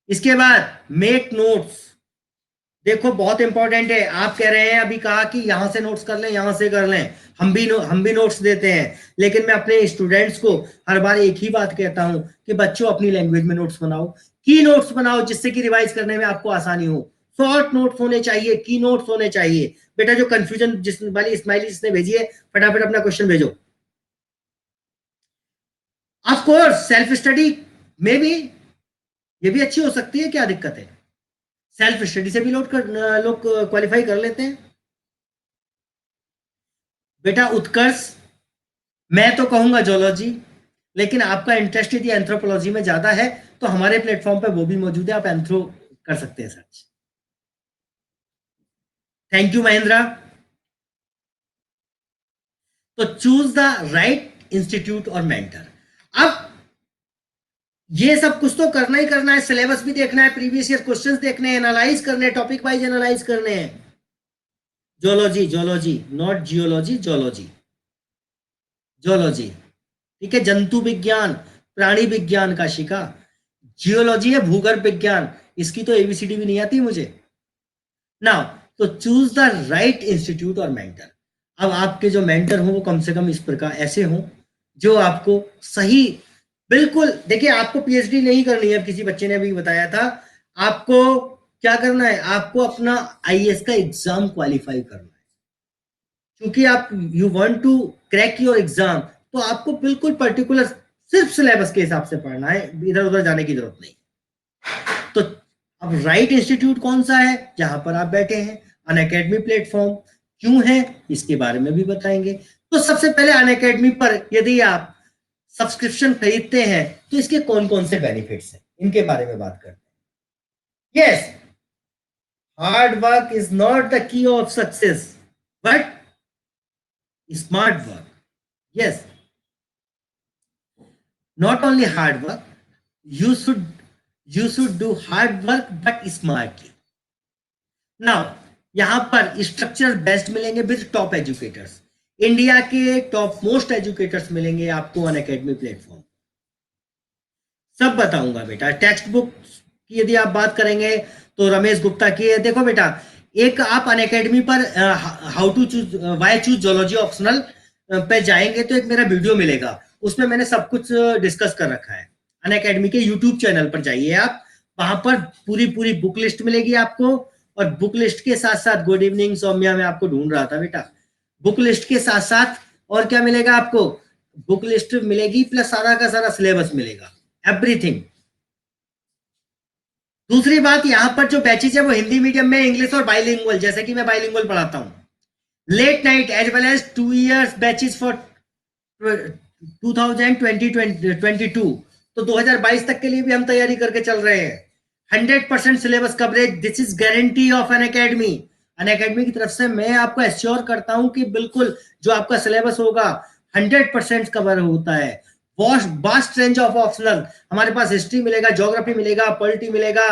इसके बाद मेक नोट्स. देखो बहुत इंपॉर्टेंट है. आप कह रहे हैं, अभी कहा कि यहां से नोट्स कर लें, यहां से कर लें. हम भी नोट्स देते हैं, लेकिन मैं अपने स्टूडेंट्स को हर बार एक ही बात कहता हूं कि बच्चों अपनी लैंग्वेज में नोट्स बनाओ, की नोट्स बनाओ, जिससे कि रिवाइज करने में आपको आसानी हो. शॉर्ट नोट्स होने चाहिए, की नोट्स होने चाहिए. बेटा जो कंफ्यूजन जिस वाली स्माइली जिसने भेजी है, फटाफट अपना क्वेश्चन भेजो. ऑफ कोर्स सेल्फ स्टडी में भी ये भी अच्छी हो सकती है, क्या दिक्कत है. सेल्फ स्टडी से भी लोग क्वालिफाई कर लेते हैं. बेटा उत्कर्ष, मैं तो कहूंगा जोलॉजी, लेकिन आपका इंटरेस्ट यदि एंथ्रोपोलॉजी में ज्यादा है तो हमारे प्लेटफॉर्म पे वो भी मौजूद है, आप एंथ्रो कर सकते हैं सर्च. Thank you Mahindra. तो चूज द राइट इंस्टीट्यूट और मेंटर. अब ये सब कुछ तो करना ही करना है, सिलेबस भी देखना है, प्रीवियस ईयर क्वेश्चंस देखने हैं, एनालाइज करने हैं, टॉपिक वाइज एनालाइज करने हैं. Zoology, zoology not geology, zoology, zoology. ठीक है, जंतु विज्ञान, प्राणी विज्ञान का शिका. जियोलॉजी है भूगर्भ विज्ञान, इसकी तो एबीसीडी भी नहीं आती मुझे. नाउ, तो चूज द राइट इंस्टीट्यूट और मेंटर. अब आपके जो मेंटर हो वो कम से कम इस प्रकार ऐसे हो जो आपको सही, बिल्कुल. देखिए आपको पीएचडी नहीं करनी है, किसी बच्चे ने अभी बताया था. आपको क्या करना है, आपको अपना आईएएस का एग्जाम क्वालिफाई करना है. क्योंकि आप you want to crack your exam, तो आपको बिल्कुल पर्टिकुलर सिर्फ सिलेबस के हिसाब से पढ़ना है, इधर उधर जाने की जरूरत नहीं. तो अब राइट इंस्टीट्यूट कौन सा है जहां पर आप बैठे हैं. अनअकैडमी प्लेटफॉर्म क्यों है इसके बारे में भी बताएंगे. तो सबसे पहले अनअकैडमी पर यदि आप सब्सक्रिप्शन खरीदते हैं तो इसके कौन कौन से बेनिफिट्स हैं, इनके बारे में बात करते हैं. Yes, hard work is not the key of success but smart work. Yes, not only hard work, you should do hard work but smartly. now यहां पर स्ट्रक्चर बेस्ट मिलेंगे विद टॉप एजुकेटर्स. इंडिया के top most educators मिलेंगे आपको Unacademy platform. सब बताऊंगा बेटा. Text book की यदि आप बात करेंगे तो रमेश गुप्ता की है. देखो बेटा, एक आप अनअकैडमी पर how to choose, why choose zoology optional पे जाएंगे तो एक मेरा वीडियो मिलेगा, उसमें मैंने सब कुछ डिस्कस कर रखा है. अनअकैडमी के यूट्यूब चैनल पर जाइए आप, वहां पर पूरी पूरी बुक लिस्ट मिलेगी आपको. और बुक लिस्ट के साथ साथ, गुड इवनिंग सौम्या, मैं आपको ढूंढ रहा था बेटा. बुक लिस्ट के साथ साथ और क्या मिलेगा आपको, बुक लिस्ट मिलेगी प्लस सारा का सारा सिलेबस मिलेगा, एवरीथिंग. दूसरी बात, यहाँ पर जो बैचेज है वो हिंदी मीडियम में, इंग्लिश और बाइलिंगुअल, जैसे कि मैं बाइलिंगुअल पढ़ाता हूँ. Late night as well as 2 years batches for 2022, तो 2022 तक के लिए भी हम तैयारी करके चल रहे हैं. 100% syllabus coverage, this is guarantee of Unacademy. Unacademy की तरफ से मैं आपको एश्योर करता हूं कि बिल्कुल जो आपका सिलेबस होगा 100% कवर होता है. वास्ट रेंज ऑफ ऑप्शनल, हमारे पास हिस्ट्री मिलेगा, ज्योग्राफी मिलेगा, पॉलिटी मिलेगा,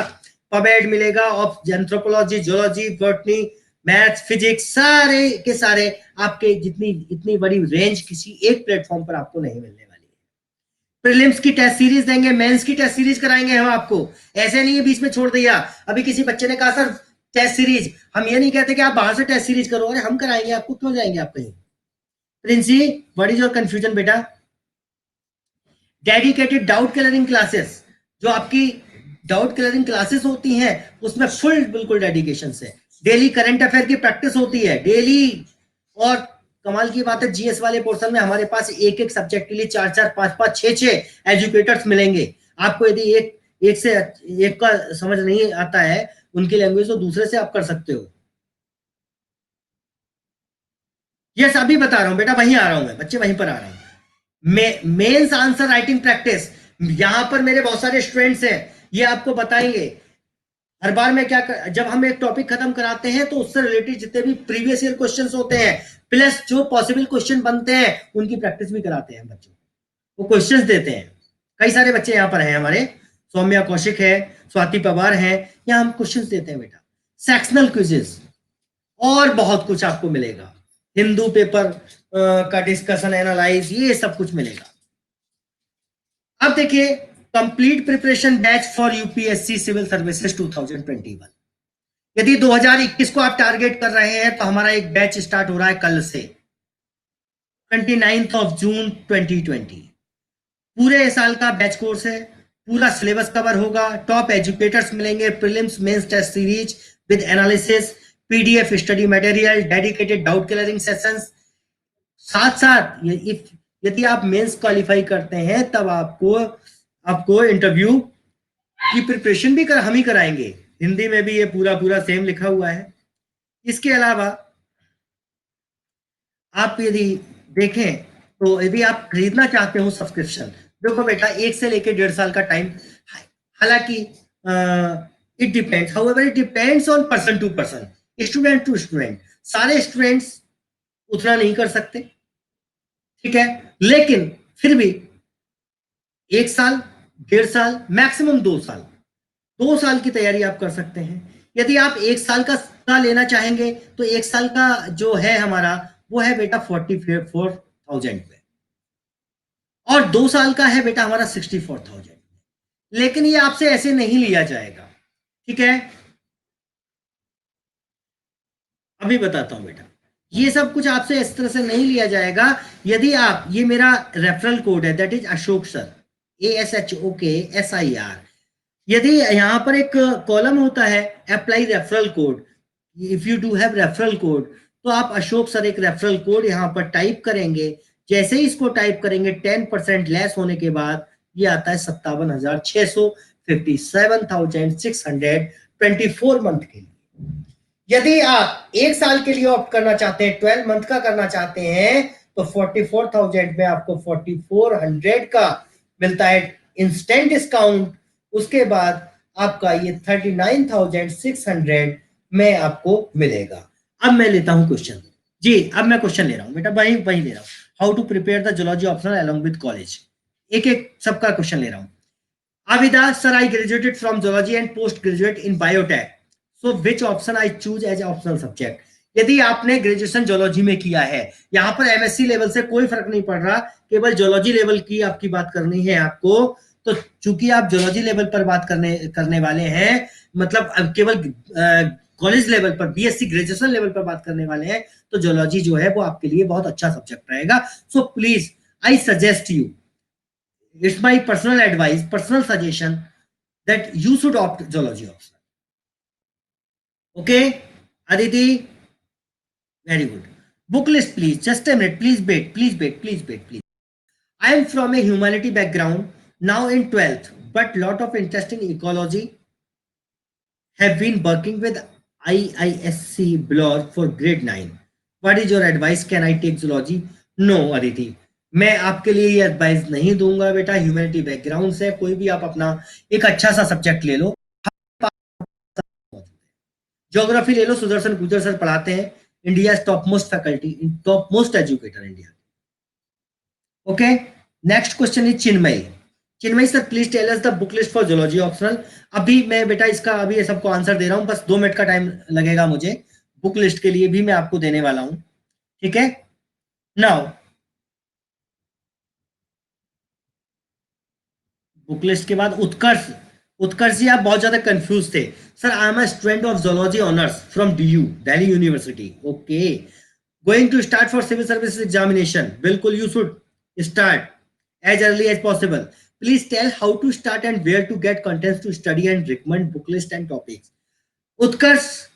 पबेड मिलेगा, of anthropology, geology, botany, math, physics, सारे के सारे आपके, जितनी इतनी बड़ी रेंज किसी एक प्लेटफॉर्म पर आपको नहीं मिलने वाली है. प्रीलिम्स की टेस्ट सीरीज देंगे, मेंस की टेस्ट सीरीज कराएंगे हम आपको. ऐसे नहीं है बीच में छोड़ दिया. अभी किसी बच्चे ने कहा सर टेस्ट सीरीज, हम ये नहीं कहते कि आप बाहर से टेस्ट सीरीज करो, अरे हम कराएंगे आपको, क्यों जाएंगे आप कहीं. Princy, what is your confusion बेटा. डेडिकेटेड डाउट क्लियरिंग क्लासेस, जो आपकी डाउट क्लियरिंग क्लासेस होती हैं उसमें फुल बिल्कुल डेडिकेशन से डेली करंट अफेयर की प्रैक्टिस होती है डेली। और कमाल की बात है जीएस वाले पोर्शन में हमारे पास एक एक सब्जेक्ट के लिए 4-4, 5-5, 6-6 एजुकेटर्स मिलेंगे। आपको यदि एक से एक का समझ नहीं आता है उनकी लैंग्वेज, तो दूसरे से आप कर सकते हो। यस, अभी बता रहा हूं बेटा, वहीं आ रहा हूं मैं, बच्चे वहीं पर आ रहा हूं। मेंस आंसर राइटिंग प्रैक्टिस, यहां पर मेरे बहुत सारे स्टूडेंट्स हैं, ये आपको बताएंगे हर बार मैं जब हम एक टॉपिक खत्म कराते हैं तो उससे रिलेटेड जितने भी प्रीवियस ईयर क्वेश्चंस होते हैं प्लस जो पॉसिबल क्वेश्चन बनते हैं उनकी प्रैक्टिस भी कराते हैं बच्चों वो क्वेश्चंस देते हैं। कई सारे बच्चे यहाँ पर हैं हमारे, सौम्या कौशिक है, स्वाति पवार है, यहाँ हम क्वेश्चंस देते हैं बेटा, सेक्शनल क्विजेस और बहुत कुछ आपको मिलेगा, हिंदू पेपर का डिस्कशन एनालाइज, ये सब कुछ मिलेगा। अब देखिए, complete preparation batch for UPSC civil services 2021। यदि 2021 को आप टारगेट कर रहे हैं तो हमारा एक बैच स्टार्ट हो रहा है कल से, 29 ऑफ जून 2020। पूरे साल का बैच कोर्स है, पूरा सिलेबस कवर होगा, टॉप एजुकेटर्स मिलेंगे, prelims mains test series with analysis, PDF study material, dedicated doubt clearing sessions. साथ साथ यदि आप मेंस क्वालिफाई करते हैं तब आपको आपको इंटरव्यू की प्रिपरेशन भी हम ही कराएंगे, हिंदी में भी ये पूरा पूरा सेम लिखा हुआ है। इसके अलावा आप यदि देखें तो यदि आप खरीदना चाहते हो सब्सक्रिप्शन, देखो बेटा 1 से लेकर 1.5 साल का टाइम, हालांकि it depends, however it depends on person to person, student to student. सारे स्टूडेंट्स उतना नहीं कर सकते, ठीक है, लेकिन फिर भी 1 साल, 1.5 साल, मैक्सिमम 2 साल, 2 साल की तैयारी आप कर सकते हैं। यदि आप 1 साल का लेना चाहेंगे तो 1 साल का जो है हमारा वो है बेटा 44,000 पे, और 2 साल का है बेटा हमारा 64,000। लेकिन ये आपसे ऐसे नहीं लिया जाएगा, ठीक है, अभी बताता हूं बेटा, ये सब कुछ आपसे इस तरह से नहीं लिया जाएगा। यदि आप, ये मेरा रेफरल कोड है, that is Ashok sir, ASHOKSIR। यदि यहाँ पर एक कॉलम होता है apply referral code, if you do have referral code, तो आप अशोक सर एक रेफरल कोड यहाँ पर टाइप करेंगे। जैसे ही इसको टाइप करेंगे 10% लेस होने के बाद ये आता है 57,600, 57,624 मंथ के लिए। यदि आप 1 साल के लिए ऑप्ट करना चाहते हैं, 12 मंथ का करना चाहते हैं, तो 44,000 में आपको 4400 का मिलता है इंस्टेंट डिस्काउंट। उसके बाद आपका ये 39,600 में आपको मिलेगा। अब मैं लेता हूं क्वेश्चन जी, अब मैं क्वेश्चन ले रहा हूं बेटा, वही वही ले रहा हूं, how to prepare the zoology optional along with college. एक एक सबका क्वेश्चन ले रहा हूं। Avida, sir, I graduated from zoology and postgraduate in biotech. So which option I choose as optional subject? यदि आपने ग्रेजुएशन जोलॉजी में किया है, यहाँ पर एमएससी लेवल से कोई फर्क नहीं पड़ रहा, केवल जोलॉजी लेवल की आपकी बात करनी है आपको, तो चूंकि आप जोलॉजी लेवल पर बात करने वाले हैं, मतलब केवल कॉलेज लेवल पर, बीएससी ग्रेजुएशन लेवल पर बात करने वाले हैं, तो जोलॉजी जो है वो आपके लिए बहुत अच्छा सब्जेक्ट रहेगा। So please I suggest you, it's my personal advice, personal suggestion that you should opt zoology option. Okay, Aditi, very good. Book list, please. Just a minute. Please wait. Please wait. Please wait. Please. I am from a humanity background, now in 12th, but lot of interest in ecology. Have been working with IISC blog for grade 9. What is your advice? Can I take zoology? No, Aditi. मैं आपके लिए ये advice नहीं दूंगा बेटा, humanity background से कोई भी आप अपना एक अच्छा सा सब्जेक्ट ले लो। ज्योग्राफी ले लो, सुदर्शन गुजर सर पढ़ाते हैं, India top most faculty, top most educator India. Okay, next question is Chinmay. Chinmay sir, please tell us the book list for zoology optional. अभी मैं बेटा इसका अभी सबको आंसर दे रहा हूं, बस 2 मिनट का टाइम लगेगा मुझे, बुक लिस्ट के लिए भी मैं आपको देने वाला हूं, ठीक है। नाउ बुक लिस्ट के बाद उत्कर्ष, उत्कर्ष जी आप बहुत ज्यादा कंफ्यूज थे। Sir, I am a student of zoology honours from DU, Delhi university. Okay, going to start for civil service examination. बिल्कुल, you should start as early as possible. Please tell how to start and where to get contents to study and recommend book list and topics. Utkarsh,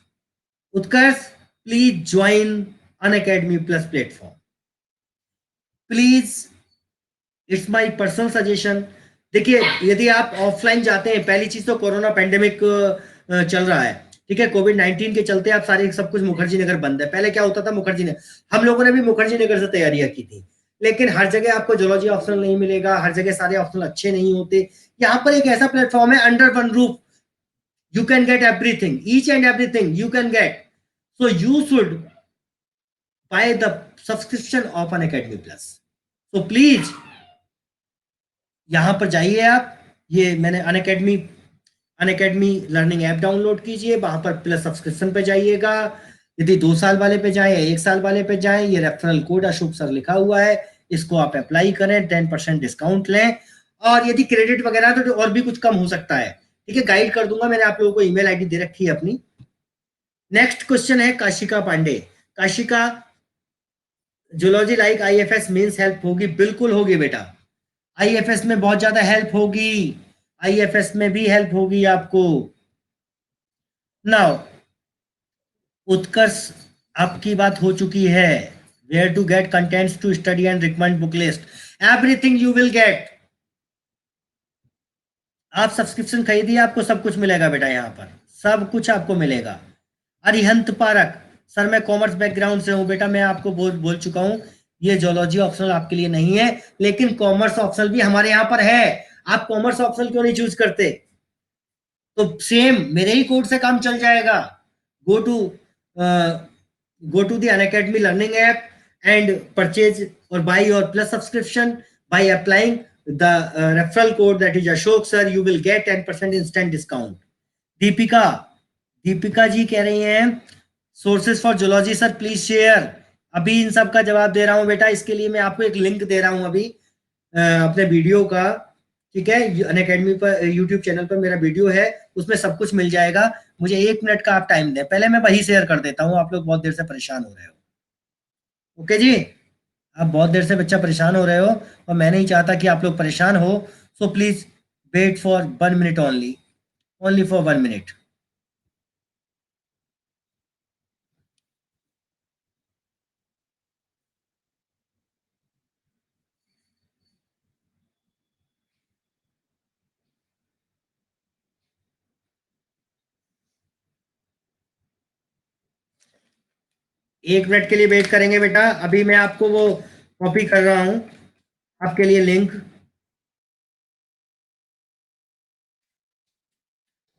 Utkarsh, please join Unacademy Plus platform. Please, it's my personal suggestion. देखिए, यदि आप offline जाते हैं, पहली चीज तो corona pandemic चल रहा है, ठीक है, कोविड-19 के चलते आप सारे सब कुछ मुखर्जी नगर बंद है. पहले क्या होता था, मुखर्जी नगर, हम लोगों ने भी मुखर्जी नगर से तैयारियां की थी, लेकिन हर जगह आपको जोलॉजी ऑप्शनल नहीं मिलेगा, हर जगह सारे ऑप्शनल अच्छे नहीं होते. यहाँ पर एक ऐसा प्लेटफॉर्म है, under one roof you can get everything, each and everything you can get. So you should buy the subscription of an Academy Plus. So please यहां पर जाइए आप, ये मैंने अनअकैडमी लर्निंग ऐप डाउनलोड कीजिए, वहां पर प्लस सब्सक्रिप्शन पे जाइएगा. यदि 2 साल वाले पे जाए, 1 साल वाले पे जाए, ये रेफरल कोड अशोक सर लिखा हुआ है, इसको आप अप्लाई करें, 10% डिस्काउंट लें. और यदि क्रेडिट वगैरह तो और भी कुछ कम हो सकता है, ठीक है, गाइड कर दूंगा, मैंने आप लोगों को ईमेल आईडी दे रखी है अपनी. नेक्स्ट क्वेश्चन है Kashika Pandey. Kashika, zoology like IFS means help होगी? बिल्कुल होगी बेटा, आईएफएस में बहुत ज्यादा हेल्प होगी, आईएफएस में भी हेल्प होगी आपको. नाउ उत्कर्ष, आपकी बात हो चुकी है. Where to get contents to study and recommend book list? Everything you will get. आप सब्सक्रिप्शन खरीदिए, आपको सब कुछ मिलेगा बेटा, यहाँ पर सब कुछ आपको मिलेगा. अरिहंत पारक, सर मैं कॉमर्स बैकग्राउंड से हूं बेटा, मैं आपको बोल चुका हूं, ये जोलॉजी ऑप्शनल आपके लिए नहीं है, लेकिन कॉमर्स ऑप्शनल भी हमारे यहाँ पर है. आप कॉमर्स ऑप्शनल क्यों नहीं चूज करते? तो सेम मेरे ही कोड से काम चल जाएगा. Go to the Unacademy learning app and purchase or buy your plus subscription. By applying the referral code that is Ashok sir, you will get 10% instant discount. Deepika ji कह रही हैं sources for zoology sir please share. अभी इन सब का जवाब दे रहा हूं बेटा, इसके लिए मैं आपको एक लिंक दे रहा हूं अभी अपने वीडियो का, ठीक है, अनअकैडमी पर यूट्यूब चैनल पर मेरा वीडियो है, उसमें सब कुछ मिल जाएगा. मुझे 1 मिनट का आप टाइम दें, पहले मैं वही शेयर कर देता हूं, आप लोग बहुत देर से परेशान हो रहे हो. ओके जी, आप बहुत देर से बच्चा परेशान हो रहे हो और मैं नहीं चाहता कि आप लोग परेशान हो. So please wait for 1 minute only, only for 1 minute. एक मिनट के लिए वेट करेंगे बेटा, अभी मैं आपको वो कॉपी कर रहा हूं आपके लिए लिंक.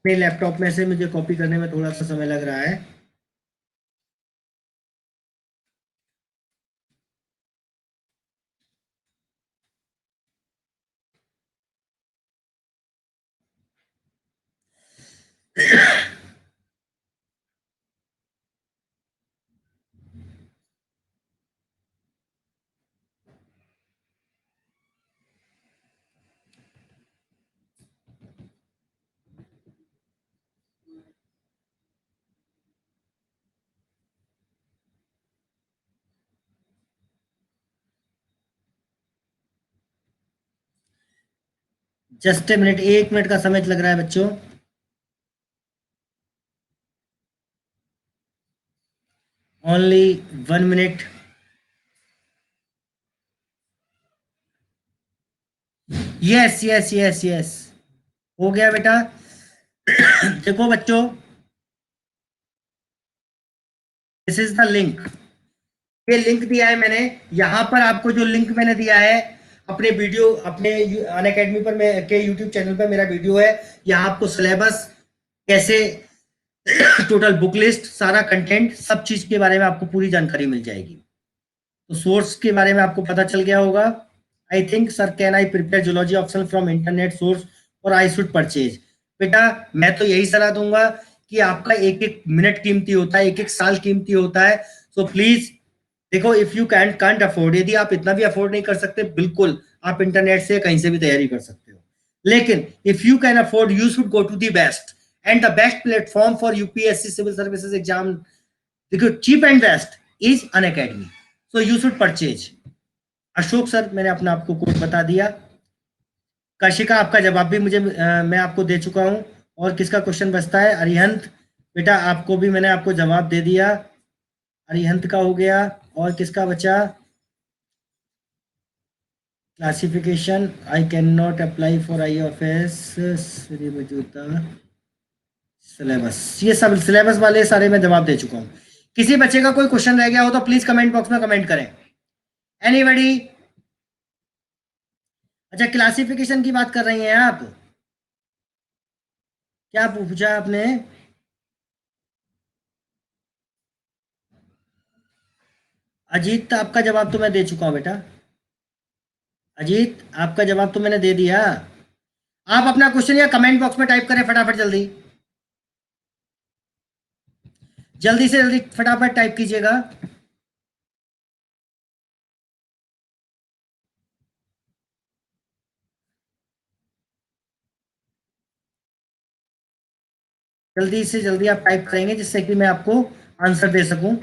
मेरे लैपटॉप में से मुझे कॉपी करने में थोड़ा सा समय लग रहा है. जस्ट ए मिनट, 1 मिनट का समय लग रहा है बच्चों. Only 1 minute. Yes yes yes yes, हो गया बेटा. देखो बच्चों, दिस इज द लिंक. ये लिंक दिया है मैंने, यहाँ पर आपको जो लिंक मैंने दिया है अपने वीडियो, अपने अनअकैडमी पर के यूट्यूब चैनल पर मेरा वीडियो है. यहाँ आपको सिलेबस, कैसे टोटल बुक लिस्ट, सारा कंटेंट, सब चीज के बारे में आपको पूरी जानकारी मिल जाएगी. तो सोर्स के बारे में आपको पता चल गया होगा. I think sir can I prepare zoology option from internet source और आई शुड परचेज? बेटा मैं तो यही सलाह दूंगा कि आपका एक एक मिनट कीमती होता है, एक एक साल कीमती होता है. सो प्लीज देखो, इफ यू कांट अफोर्ड, यदि आप इतना भी अफोर्ड नहीं कर सकते, बिल्कुल आप इंटरनेट से कहीं से भी तैयारी कर सकते हो, लेकिन if you can afford you should go to the best and the best platform for UPSC civil services exam. देखो, cheap and best is Unacademy, so you should purchase. Ashok sir, मैंने अपना आपको कोड बता दिया. कशिका आपका जवाब भी मुझे मैं आपको दे चुका हूं। और किसका क्वेश्चन बचता है? अरिहंत बेटा, आपको भी मैंने आपको जवाब दे दिया। अरिहंत का हो गया। और किसका बचा? Classification I can not apply for I of S Shri मौजूदा सिलेबस। ये सब सिलेबस वाले सारे मैं जवाब दे चुका हूँ। किसी बच्चे का कोई क्वेश्चन रह गया हो तो प्लीज कमेंट बॉक्स में कमेंट करें। एनीबडी? अच्छा, क्लासिफिकेशन की बात कर रही हैं आप? क्या पूछा आपने? अजीत, आपका जवाब तो मैं दे चुका हूं बेटा। अजीत, आपका जवाब तो मैंने दे दिया। आप अपना क्वेश्चन या कमेंट बॉक्स में टाइप करें फटाफट, जल्दी जल्दी से जल्दी फटाफट टाइप कीजिएगा। जल्दी से जल्दी आप टाइप करेंगे जिससे कि मैं आपको आंसर दे सकूं।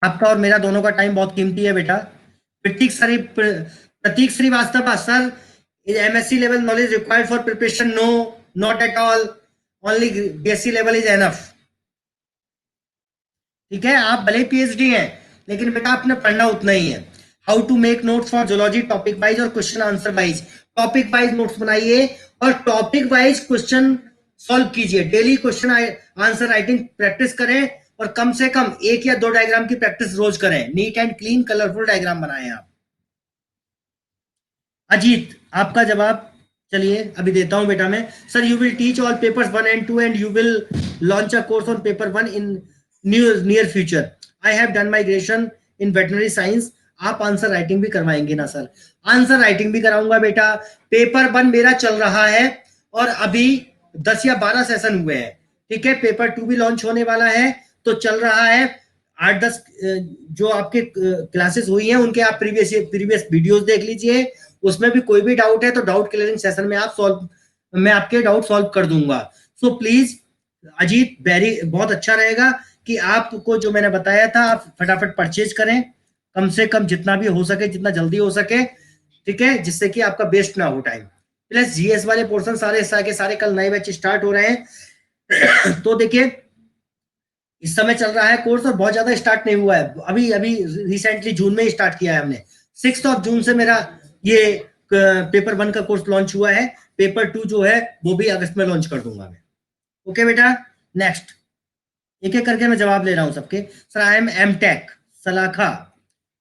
आपका और मेरा दोनों का टाइम बहुत कीमती है बेटा। Prateek Srivastava sir, is MSc level knowledge required for preparation? No, not at all, only BSc level is enough. ठीक है, आप भले पीएचडी हैं लेकिन बेटा आपने पढ़ना उतना ही है। How to make notes for zoology topic wise और question answer wise. Topic wise notes बनाइए और टॉपिक वाइज क्वेश्चन सॉल्व कीजिए। Daily question answer writing practice करें और कम से कम 1 या 2 डायग्राम की प्रैक्टिस रोज करें। Neat and clean colourful diagram बनाएं आप। अजीत, आपका जवाब चलिए अभी देता हूं बेटा मैं। Sir, you will teach all papers 1 and 2 and you will launch a course on paper 1 in near future. I have done my graduation in veterinary science. आप आंसर राइटिंग भी करवाएंगे ना सर? आंसर राइटिंग भी कराऊंगा बेटा। Paper 1 मेरा चल रहा है और अभी 10 या 12 सेशन हुए हैं। ठीक है, पेपर 2 भी लॉन्च होने वाला है तो चल रहा है। 8-10 जो आपके क्लासेस हुई हैं उनके आप प्रीवियस वीडियोस देख लीजिए। उसमें भी कोई भी डाउट है तो डाउट क्लियरिंग सेशन में मैं आपके डाउट सॉल्व कर दूंगा। सो प्लीज अजीत, वेरी बहुत अच्छा रहेगा कि आपको जो मैंने बताया था आप फटाफट परचेज करें, कम से कम जितना भी हो सके, जितना जल्दी हो सके। ठीक है, जिससे कि आपका वेस्ट ना हो टाइम। प्लस जीएस वाले पोर्शन सारे कल नए बैच स्टार्ट हो रहे हैं। तो देखिए, इस समय चल रहा है कोर्स और बहुत ज्यादा स्टार्ट नहीं हुआ है। अभी अभी रिसेंटली जून में ही स्टार्ट किया है हमने। 6 जून से मेरा ये पेपर 1 का कोर्स लॉन्च हुआ है। पेपर 2 जो है वो भी अगस्त में लॉन्च कर दूंगा मैं। ओके बेटा, नेक्स्ट। एक एक करके मैं जवाब ले रहा हूं सबके। Sir, I am M tech Salakha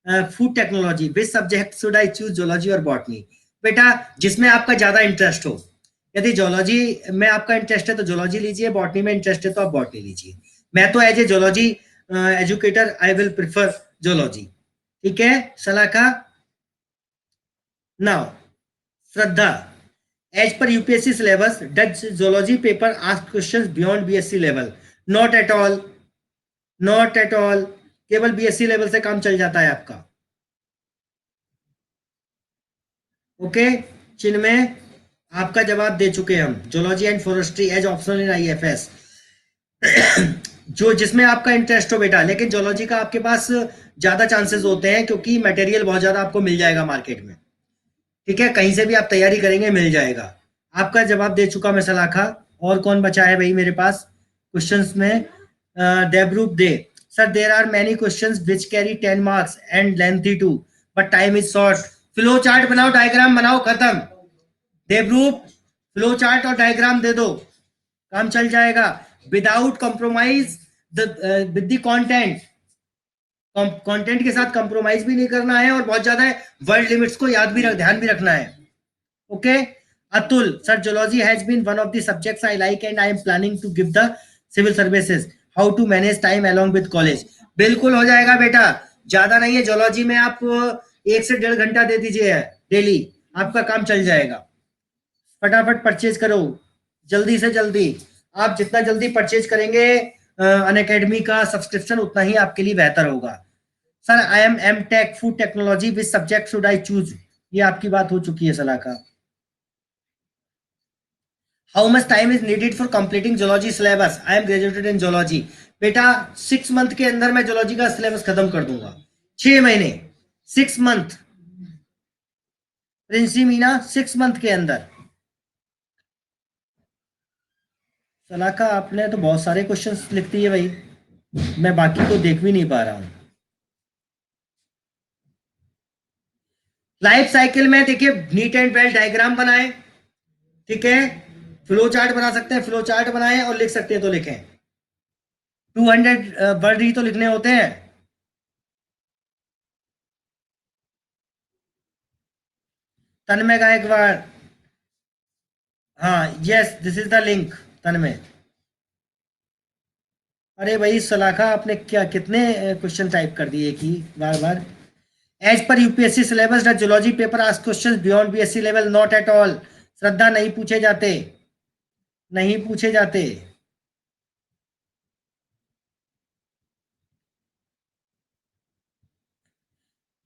food technology, which subject should I choose, zoology और बॉटनी? बेटा, जिसमें आपका ज्यादा इंटरेस्ट हो। यदि जोलॉजी में आपका इंटरेस्ट है तो जोलॉजी लीजिए, बॉटनी में इंटरेस्ट है तो आप बॉटनी लीजिए। मैं तो as a zoology educator I will prefer zoology. ठीक है Salakha. Now Shraddha, as per UPSC syllabus does zoology paper ask questions beyond BSc level? Not at all, not at all, केवल बीएससी लेवल से काम चल जाता है आपका। ओके, चिन्मय, आपका जवाब दे चुके हम। Zoology and forestry as optional in IFS. जो जिसमें आपका इंटरेस्ट हो बेटा, लेकिन जोलॉजी का आपके पास ज्यादा चांसेस होते हैं क्योंकि मटेरियल बहुत ज्यादा आपको मिल जाएगा मार्केट में। ठीक है, कहीं से भी आप तैयारी करेंगे मिल जाएगा। आपका जवाब दे चुका मैं सलाखा। और कौन बचा है भाई मेरे पास क्वेश्चंस में? Devroop Dey, sir there are many questions which carry 10 marks and lengthy too but time is short. Flow chart बनाओ, डायग्राम बनाओ, खत्म। देवरूप, फ्लो चार्ट और डायग्राम दे दो, काम चल जाएगा। Without compromise with the content. Content के साथ कंप्रोमाइज भी नहीं करना है और बहुत ज्यादा वर्ड लिमिट्स को ध्यान भी रखना है। Okay. Atul, sir zoology has been one of the subjects I like and I am planning to give the civil services. How to manage time along with college? बिल्कुल हो जाएगा बेटा, ज्यादा नहीं है। जोलॉजी में आप 1 से 1.5 घंटा दे दीजिए डेली, आपका काम चल जाएगा। फटाफट परचेज करो, जल्दी से जल्दी। आप जितना जल्दी परचेज करेंगे अन अकेडमी का सब्सक्रिप्शन उतना ही आपके लिए बेहतर होगा। Sir, I am M tech food technology, which subject should I choose? ये आपकी बात हो चुकी है सलाह का। How much time is needed for completing zoology syllabus? I am graduated in zoology. बेटा, 6 मंथ के अंदर मैं जोलॉजी का सिलेबस खत्म कर दूंगा। 6 महीने, 6 मंथ। प्रिंसी मीना 6 मंथ के अंदर। सलाका आपने तो बहुत सारे क्वेश्चंस लिख दिए भाई, मैं बाकी को देख भी नहीं पा रहा हूँ। लाइफ साइकिल में देखिए नीट एंड वेल डायग्राम बनाए, ठीक है, फ्लो चार्ट बना सकते हैं, फ्लो चार्ट बनाएं और लिख सकते हैं तो लिखें। 200 वर्ड ही तो लिखने होते हैं। तन्मय गायकवाड़, हाँ yes this is the link. Tanmay, अरे भाई सलाखा आपने क्या कितने क्वेश्चन टाइप कर दिए कि बार बार। As per UPSC syllabus the zoology paper ask questions beyond BSc level, not at all. Shraddha नहीं पूछे जाते, नहीं पूछे जाते।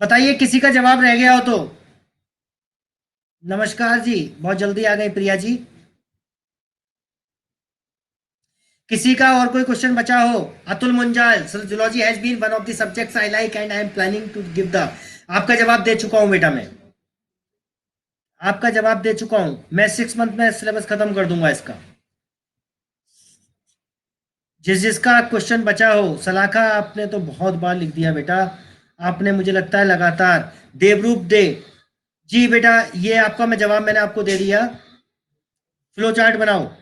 बताइए किसी का जवाब रह गया हो तो। नमस्कार जी, बहुत जल्दी आ गई प्रिया जी। किसी का और कोई क्वेश्चन बचा हो? Atul Munjal, sir zoology has been one of the subjects I like and I am planning to give the. आपका जवाब दे चुका हूं बेटा मैं, आपका जवाब दे चुका हूं मैं। 6 मंथ में सिलेबस खत्म कर दूंगा इसका। जिस जिसका क्वेश्चन बचा हो, सलाखा आपने तो बहुत बार लिख दिया बेटा, आपने मुझे लगता है लगातार। देवरूप दे, जी बेटा ये आपका मैं जवाब मैंने आपको दे दिया। फ्लो चार्ट बनाओ।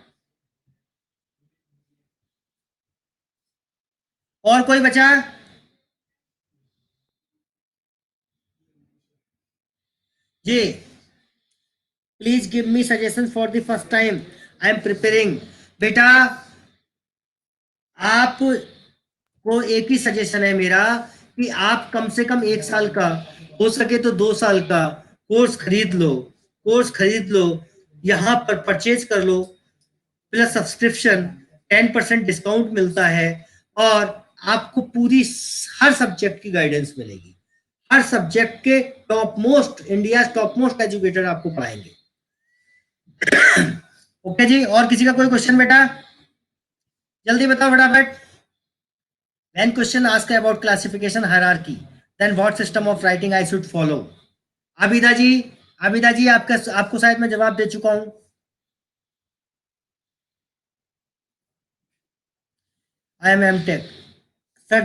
और कोई बचा? जी, please give me suggestion for the first time I am preparing. बेटा आप को एक ही सजेशन है मेरा कि आप कम से कम 1 साल का, हो सके तो 2 साल का कोर्स खरीद लो, कोर्स खरीद लो, यहाँ पर परचेज कर लो, प्लस सब्सक्रिप्शन 10% डिस्काउंट मिलता है, और आपको पूरी हर सब्जेक्ट की गाइडेंस मिलेगी। हर सब्जेक्ट के top most, India top most educator आपको पढ़ाएंगे। ओके जी, और किसी का कोई क्वेश्चन बेटा? जल्दी बताओ फटाफट। When question asked about classification hierarchy, then what system of writing I should follow? Abida जी, आबिदा जी आपका, आपको शायद मैं जवाब दे चुका हूं। I am M tech sir,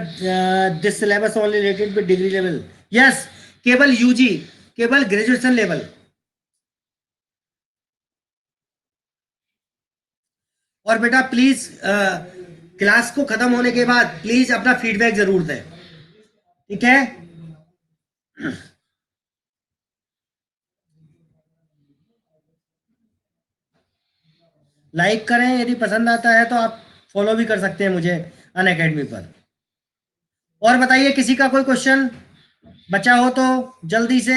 this syllabus only related with degree level. Yes, केवल यूजी, केवल ग्रेजुएशन लेवल। और बेटा प्लीज क्लास को खत्म होने के बाद प्लीज अपना फीडबैक जरूर दें, ठीक है? लाइक करें, यदि पसंद आता है तो आप फॉलो भी कर सकते हैं मुझे अन अकेडमी पर। और बताइए किसी का कोई क्वेश्चन बचा हो तो जल्दी से।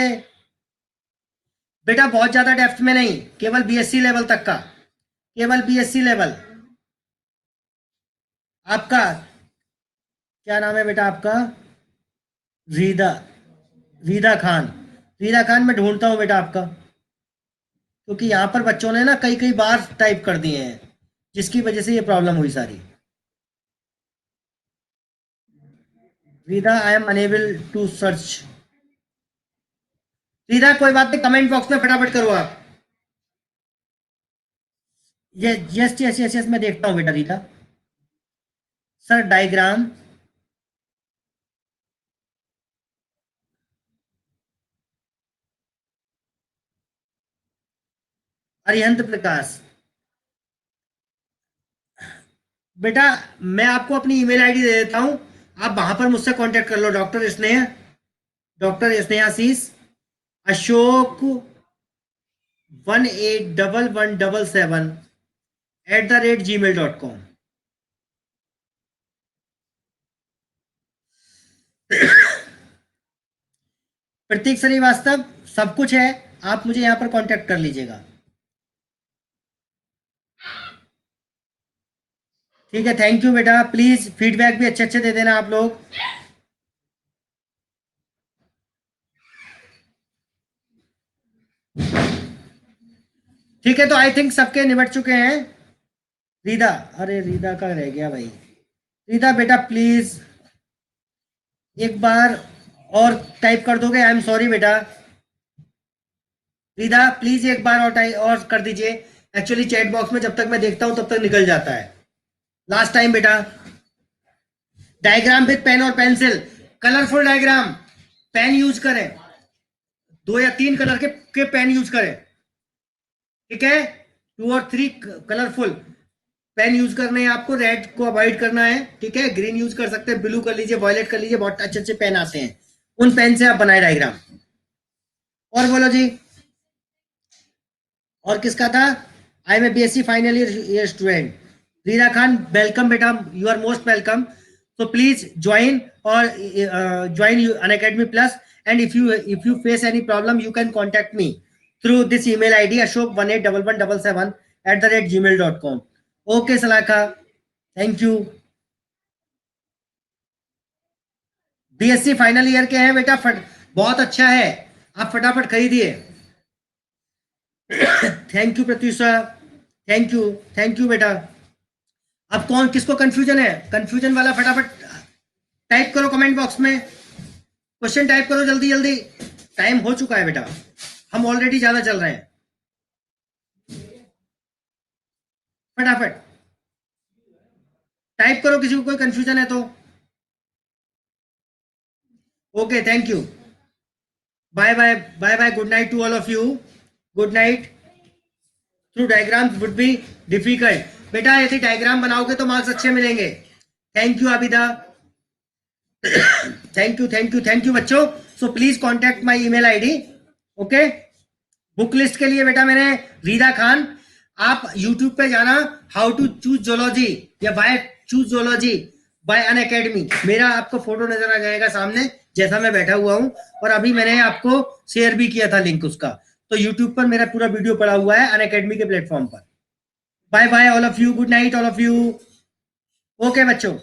बेटा बहुत ज्यादा डेप्थ में नहीं, केवल बीएससी लेवल तक का, केवल बीएससी लेवल। आपका क्या नाम है बेटा आपका? रीदा, रीदा खान। रीदा खान मैं ढूंढता हूँ बेटा आपका, क्योंकि यहाँ पर बच्चों ने ना कई कई बार टाइप कर दिए हैं, जिसकी वजह से ये प्रॉब्लम हुई सारी। Rida I am unable to search. Rida कोई बात नहीं, कमेंट बॉक्स में फटाफट करो आप। ये यस यस यस यस, मैं देखता हूँ बेटा रीदा। सर डायग्राम, अरिहंत प्रकाश। बेटा मैं आपको अपनी ईमेल आईडी दे देता हूं, आप वहां पर मुझसे कांटेक्ट कर लो। Doctor Sneha, doctor Snehashish Ashok 181177 @gmail.com। Prateek Srivastava, सब कुछ है, आप मुझे यहाँ पर कांटेक्ट कर लीजिएगा। ठीक है, थैंक यू बेटा, प्लीज फीडबैक भी अच्छे अच्छे दे देना आप लोग। ठीक है, तो आई थिंक सबके निपट चुके हैं। रीदा, अरे रीदा का रह गया भाई। रीदा बेटा प्लीज एक बार और टाइप कर दोगे? आई एम सॉरी बेटा। रिदा प्लीज एक बार और कर दीजिए। एक्चुअली चैट बॉक्स में जब तक मैं देखता हूं तब तक निकल जाता है। लास्ट टाइम बेटा। डायग्राम विद पेन और pencil, colourful diagram, pen use करें, 2 या 3 कलर के पेन यूज करें, ठीक है, 2 और 3 कलरफुल पेन यूज करने हैं आपको, रेड को अवॉइड करना है, ठीक है, ग्रीन यूज कर सकते हैं, ब्लू कर लीजिए, वॉयलेट कर लीजिए, बहुत अच्छे अच्छे पेन आते हैं, उन पेन से आप बनाए डायग्राम। और बोलो जी, और किसका था? I am a BSc final year student. Reena Khan welcome बेटा, you are most welcome. so please join or join an academy plus, and if you face any problem you can contact me through this email id ashok181177@gmail.com. okay salaka, thank you। BSc final year के हैं बेटा, बहुत अच्छा है, आप फटाफट खरीदिए। Thank you Pratyusha, thank you बेटा। अब कौन किसको कंफ्यूजन है? कंफ्यूजन वाला फटाफट टाइप करो कमेंट बॉक्स में, क्वेश्चन टाइप करो जल्दी जल्दी, टाइम हो चुका है बेटा, हम ऑलरेडी ज्यादा चल रहे हैं, फटाफट टाइप करो, किसी को कोई कंफ्यूजन है तो। Okay thank you, bye bye bye bye, good night to all of you, good night. Through diagram would be difficult बेटा, यदि डायग्राम बनाओगे तो मार्क्स अच्छे मिलेंगे। Thank you Abida, thank you बच्चों। So please contact my email ID. Okay, book list के लिए बेटा मैंने रीदा खान, आप यूट्यूब पे जाना, हाउ टू चूज जोलॉजी या बाय चूज जोलॉजी बाय अन अकेडमी, मेरा आपको फोटो नजर आ जाएगा सामने जैसा मैं बैठा हुआ हूं, और अभी मैंने आपको शेयर भी किया था लिंक उसका, तो यूट्यूब पर मेरा पूरा वीडियो पड़ा हुआ है अन अकेडमी के प्लेटफॉर्म पर। Bye bye all of you, good night all of you. Okay बच्चों।